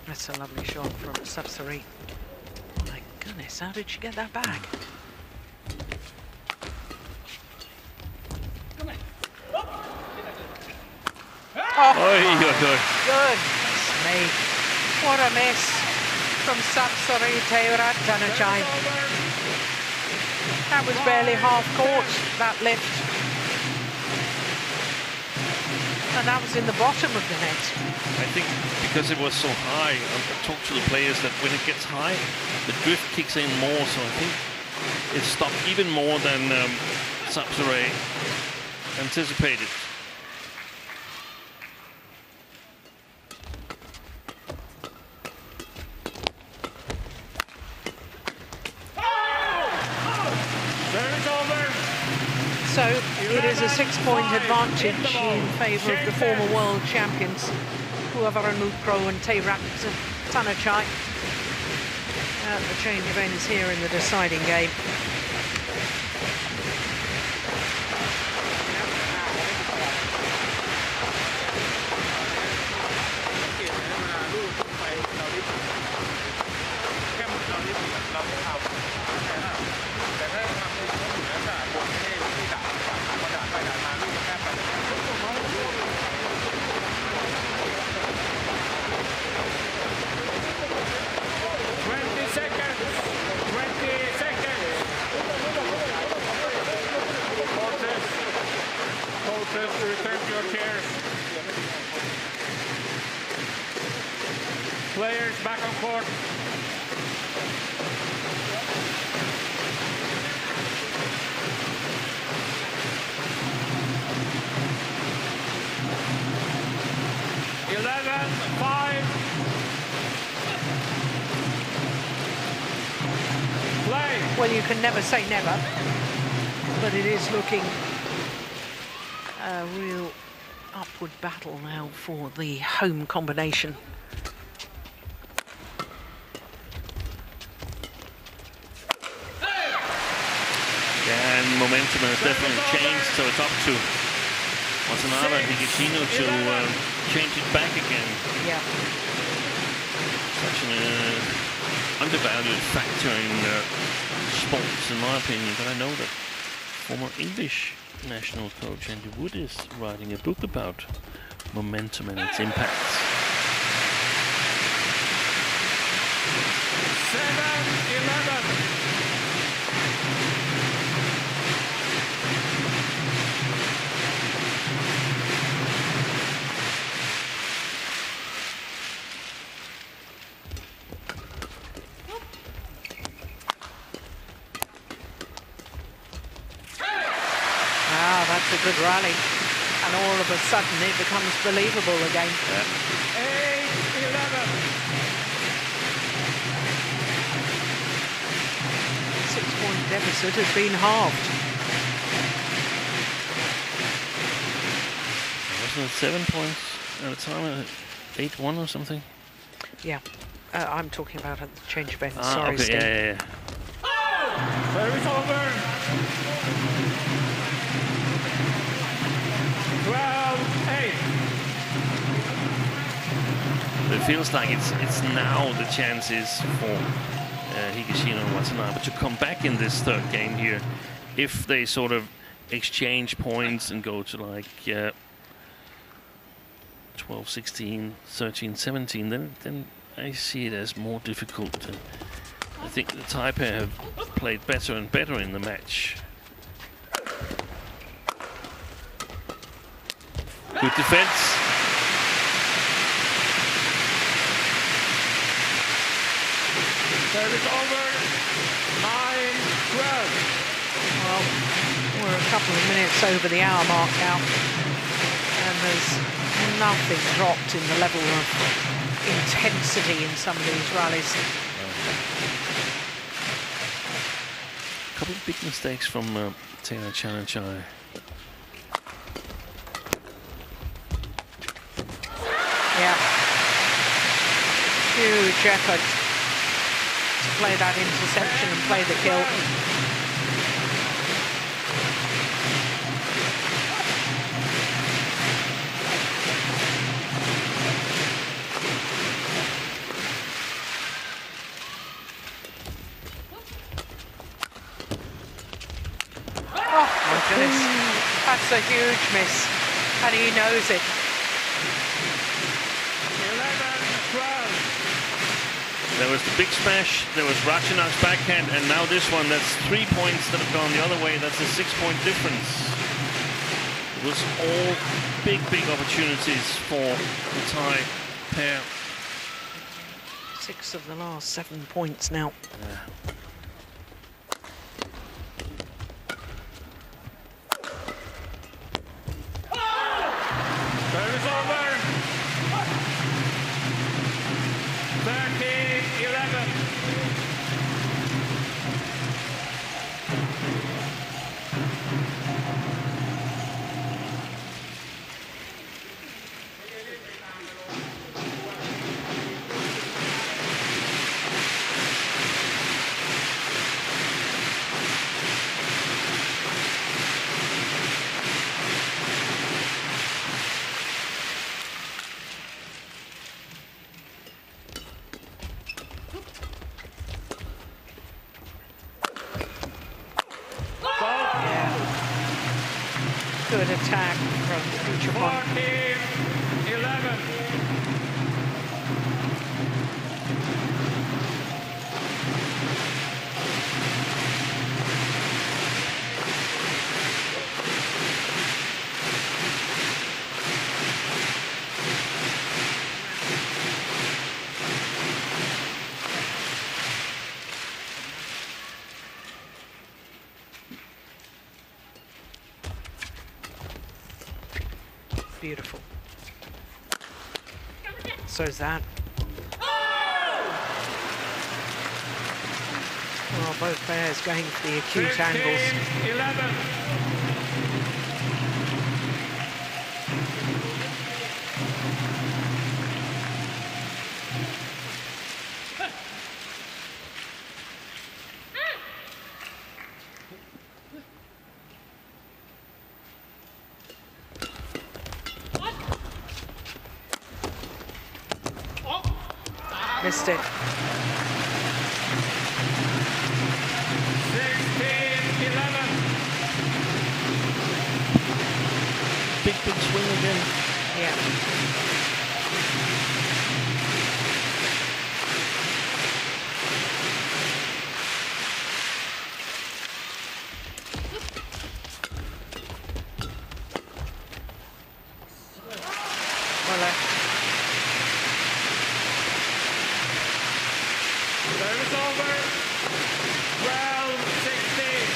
S1: That's a lovely shot from Sapsari. My goodness, how did she get that back? Oh, goodness me. What a miss from Sapsari Taerattanachai. That was barely half court, that lift. And that was in the bottom of the net.
S4: I think because it was so high, I talked to the players that when it gets high, the drift kicks in more. So I think it stopped even more than Sapsiree anticipated.
S1: So it is a 6-point advantage in favour of the former world champions, Puavaranukroh and Taerattanachai. The change of ends here in the deciding game.
S3: Return to your chairs. Players back on court.
S1: Well, you can never say never, but it is looking a real upward battle now for the home combination.
S4: Yeah, and momentum has definitely changed, so it's up to Watanabe and Higashino to change it back again.
S1: Yeah.
S4: Such an undervalued factor in sports, in my opinion, but I know that former English national coach Andy Wood is writing a book about momentum and its impacts.
S3: 7-11.
S1: That's a good rally, and all of a sudden it becomes believable again.
S3: 8-11.
S1: 6-point deficit has been halved.
S4: Wasn't it 7 points at a time? 8-1 or something?
S1: Yeah, I'm talking about a change of ends. Sorry,
S4: okay,
S1: Steve.
S4: yeah.
S3: Service over. 12-8.
S4: It feels like it's now the chances for Higashino and Watanabe to come back in this third game here. If they sort of exchange points and go to like 12-16, 13-17, then I see it as more difficult. I think the Thai pair have played better and better in the match. Good defense.
S3: Service over. 9-12.
S1: Well, we're a couple of minutes over the hour mark now, and there's nothing dropped in the level of intensity in some of these rallies.
S4: A couple of big mistakes from Taerattanachai.
S1: Yeah. Huge effort to play that interception and play the kill. Oh my goodness. That's a huge miss. And he knows it.
S3: 11-12.
S4: There was the big smash, there was Ratchanak's backhand, and now this one, that's 3 points that have gone the other way. That's a 6-point difference. It was all big opportunities for the Thai pair.
S1: 6 of the last 7 points now.
S4: Yeah.
S3: Service over. 13-11.
S1: Good attack from Puavaranukroh.
S3: 14-11.
S1: Beautiful. So is that. Well, both players going for the acute angles.
S3: 11.
S1: Missed it.
S3: 16-11.
S4: Big swing again.
S1: Yeah. Well left.
S3: Service over. 12-16.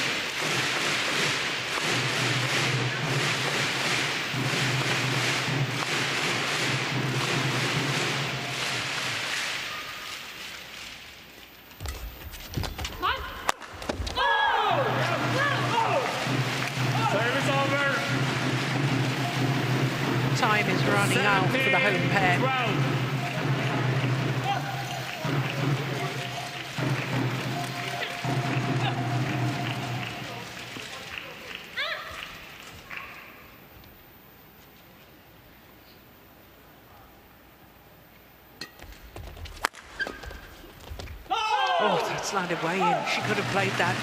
S3: Service over.
S1: Time is running out for the home pair.
S3: 12.
S1: Oh, that's landed way in. She could have played that.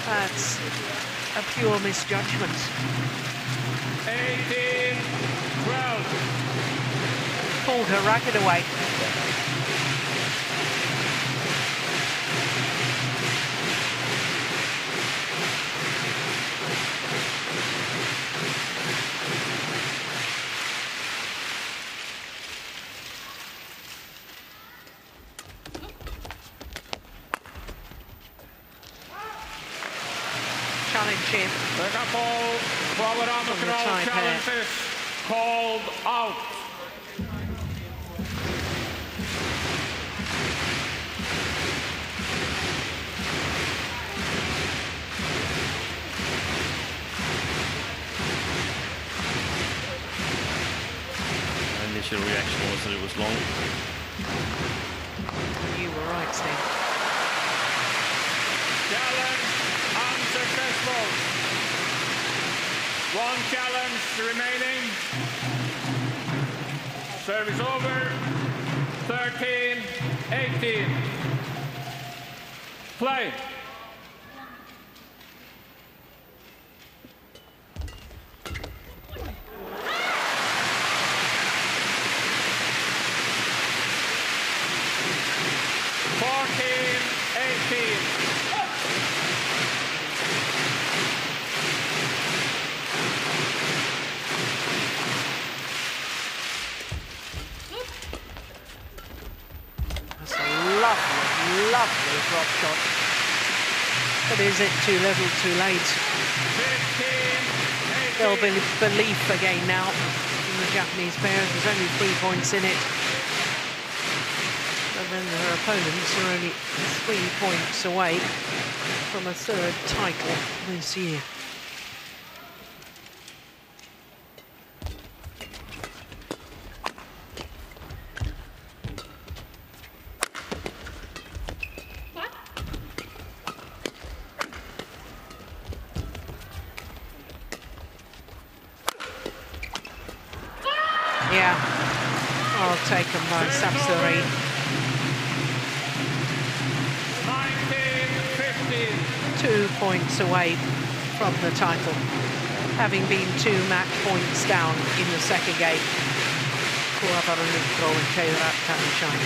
S1: That's a pure misjudgment.
S3: 18-12.
S1: Pulled her racket away. Challenge him.
S3: The couple Puavaranukroh
S1: Thai pair.
S3: challenges called out.
S4: My initial reaction was that it was long.
S1: You were right, Steve.
S3: Challenge unsuccessful. One challenge remaining. Service over. 13-18. Play.
S1: drop shot. But is it too little, too late? There'll be belief again now in the Japanese pairs. There's only 3 points in it. But then their opponents are only 3 points away from a third title this year. Yeah, all taken by Sapsari. 2 points away from the title, having been 2 match points down in the second game. Puavaranukroh and Taerattanachai.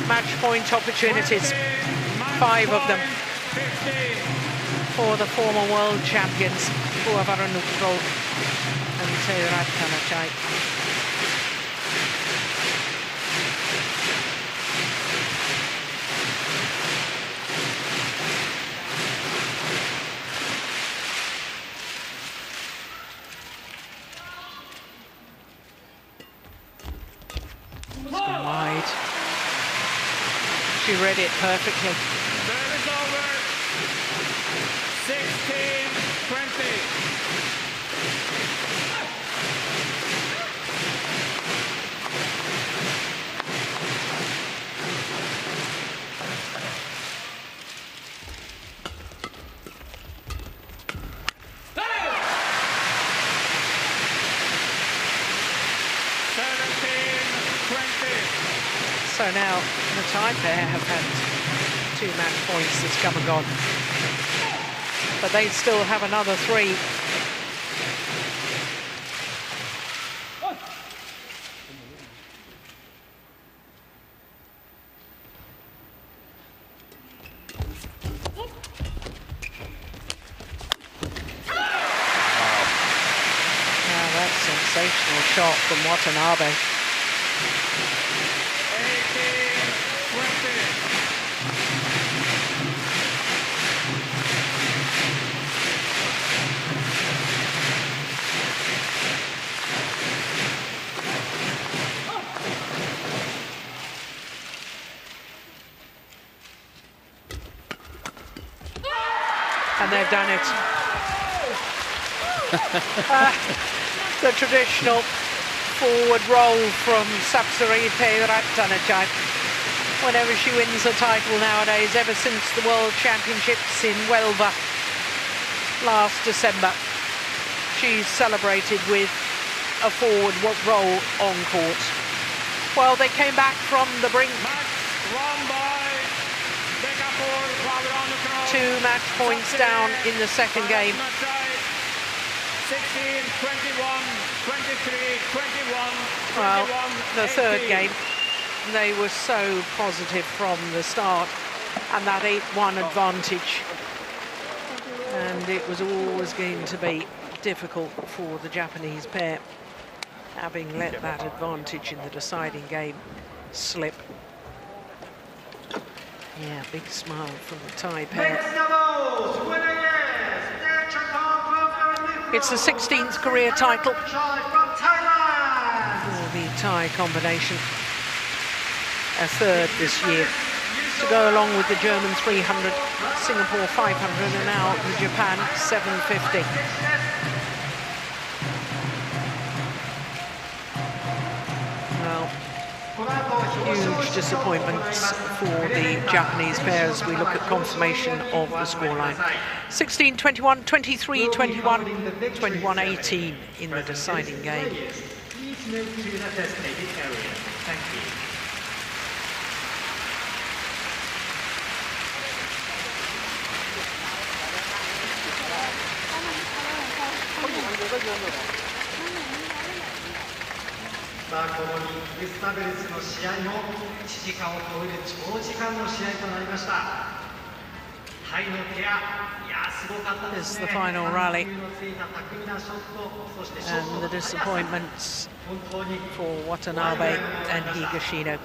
S1: Match point opportunities, 5 of them for the former world champions Puavaranukroh and Taerattanachai. It's gone wide. She read it perfectly.
S3: Service over. 16-20.
S1: So now the Thai pair have had 2 match points that's come and gone. But they still have another 3. Now that's a sensational shot from Watanabe. And they've done it. The traditional forward roll from Sapsari Taerattanachai. Whenever she wins a title nowadays, ever since the World Championships in Huelva last December, she's celebrated with a forward roll on court. Well, they came back from the brink. 2 match points down in the second game.
S3: 16, 21, 23, 21,
S1: Well,
S3: 21,
S1: the third
S3: 18.
S1: game, they were so positive from the start, and that 8-1 advantage. And it was always going to be difficult for the Japanese pair, having let that advantage in the deciding game slip. Yeah, big smile from the Thai pair. It's the 16th career title for the Thai combination. A third this year, to go along with the German 300, Singapore 500, and now the Japan 750. Well, huge disappointments for the Japanese pair as we look at confirmation of the scoreline. 16-21, 23-21, 21-18 in the deciding game.
S2: Please move to the designated area. Thank you. さあ、このミックスダブルスの試合も1時間を超える長時間の試合となりました。タイのペア、いやすごかったですね。
S1: Here's the final rally.
S2: 緩急のついた巧みなショット、そしてショット
S1: And
S2: の
S1: the
S2: 速さ、
S1: disappointments
S2: 本当に
S1: for Watanabe and Higashino.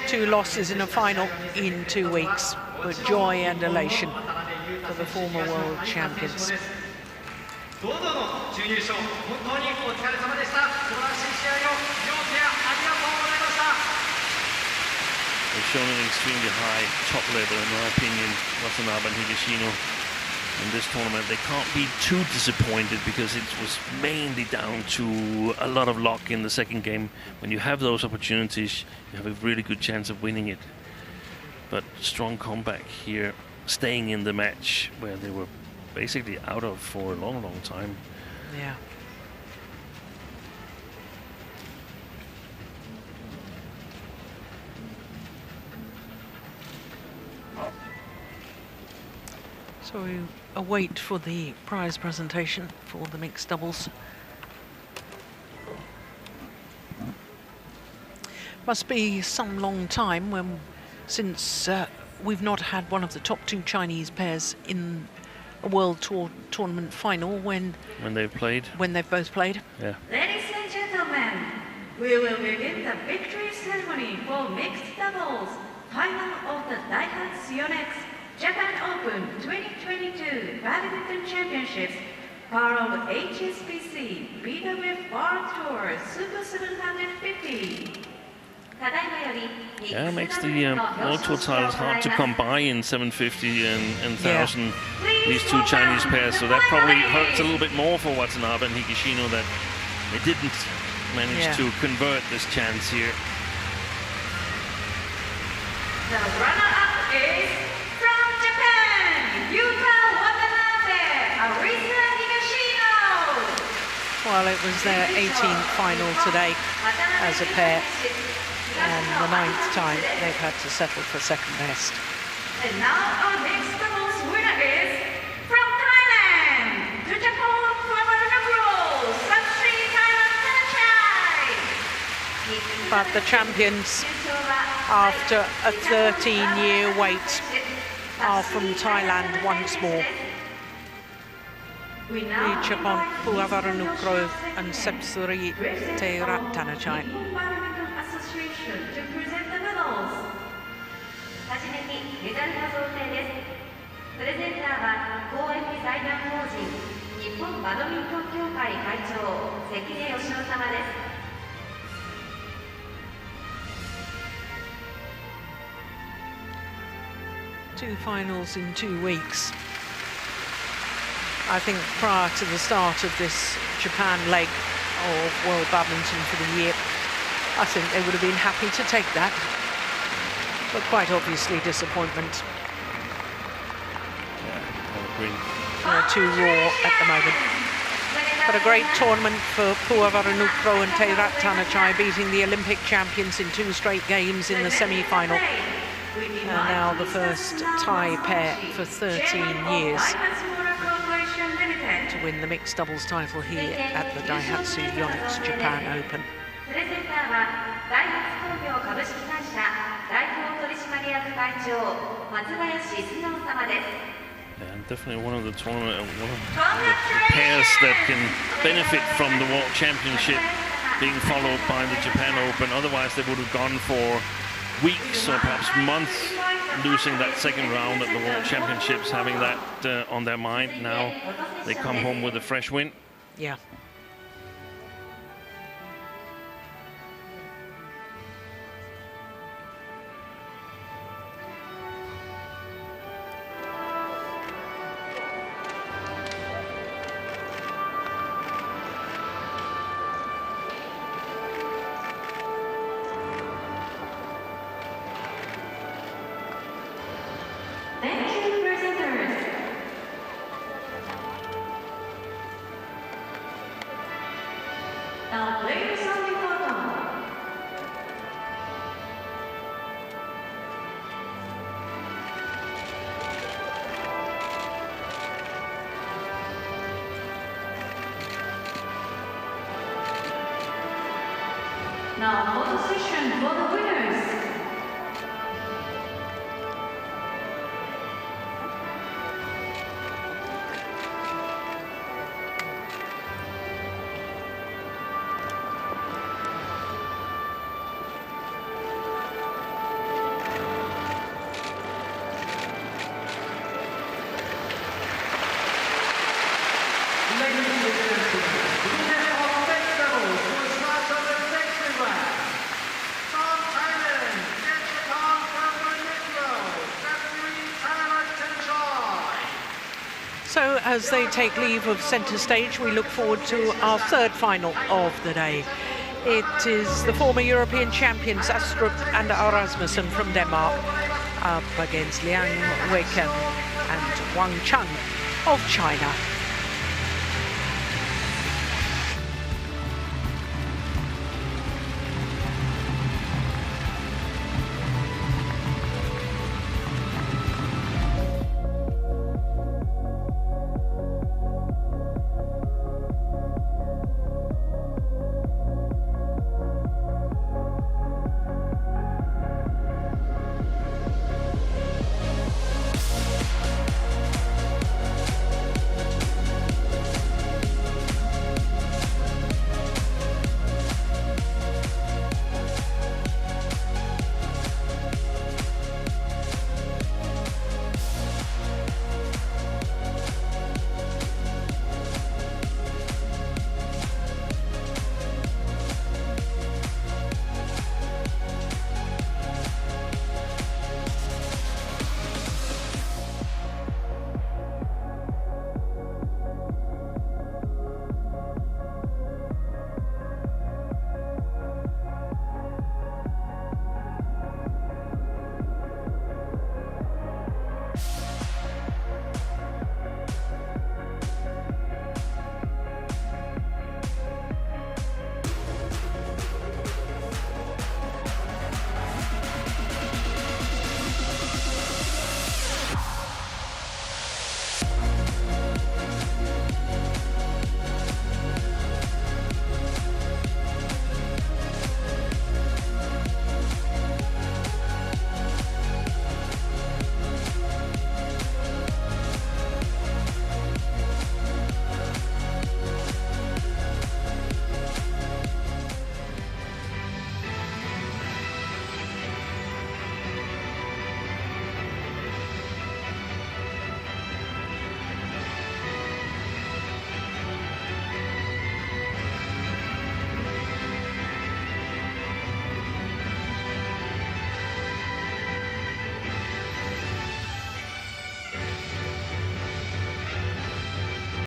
S1: 2 losses in a final in 2 weeks, but joy and elation for the former world champions.
S2: 堂々の準優勝、本当にお疲れ様でした。素晴らしい試合を両ペアありがとうございました。
S4: They've shown an extremely high top level, in my opinion, Watanabe and Higashino in this tournament. They can't be too disappointed because it was mainly down to a lot of luck in the second game. When you have those opportunities, you have a really good chance of winning it. But strong comeback here, staying in the match where they were basically out of for a long, long time.
S1: Yeah. So we await for the prize presentation for the mixed doubles. Must be some long time since we've not had one of the top 2 Chinese pairs in a World Tour tournament final when
S4: they've played.
S1: When they've both played.
S4: Yeah.
S5: Ladies and gentlemen, we will begin the victory ceremony for mixed doubles final of the DAIHATSU YONEX Japan Open 2022 Badminton Championships, part of HSBC BWF World Tour Super 750.
S4: Yeah, it makes the World Tour titles hard to come by in 750 and 1000. These 2 Chinese pairs, so that probably hurts a little bit more for Watanabe and Higashino that they didn't manage to convert this chance here.
S5: The runner-up is from Japan, Yuta Watanabe, Arisa Higashino.
S1: Well, it was their 18th final today as a pair, and the 9th time they've had to settle for second best.
S5: And now our mixed doubles winner is from Thailand, Japan Puavaranukroh, Taerattanachai.
S1: But the champions, after a 13-year wait, are from Thailand once more. Japan Puavaranukroh and Sepsuri Taerattanachai.
S5: To present the medals. はじめにメダルの贈呈です。プレゼンターは公益財団法人日本バドミントン協会会長関根義雄様です。
S1: 2 finals in 2 weeks. I think prior to the start of this Japan leg of World Badminton for the year, I think they would have been happy to take that. But quite obviously disappointment.
S4: Yeah, I agree.
S1: They're too raw at the moment. But a great tournament for Puavaranukroh and Taerattanachai, beating the Olympic champions in 2 straight games in the semi-final. And now the first Thai pair for 13 years to win the mixed doubles title here at the Daihatsu Yonex Japan Open.
S4: Yeah, definitely one of the pairs that can benefit from the World Championship being followed by the Japan Open. Otherwise, they would have gone for weeks or perhaps months losing that second round at the World Championships, having that on their mind. Now they come home with a fresh win.
S1: Yeah.
S5: Thank you, presenters. Now, players on the photo. Now photo session for the winners.
S1: So as they take leave of centre stage, we look forward to our third final of the day. It is the former European champions Astrup and Rasmussen from Denmark up against Liang Weiken and Wang Cheng of China.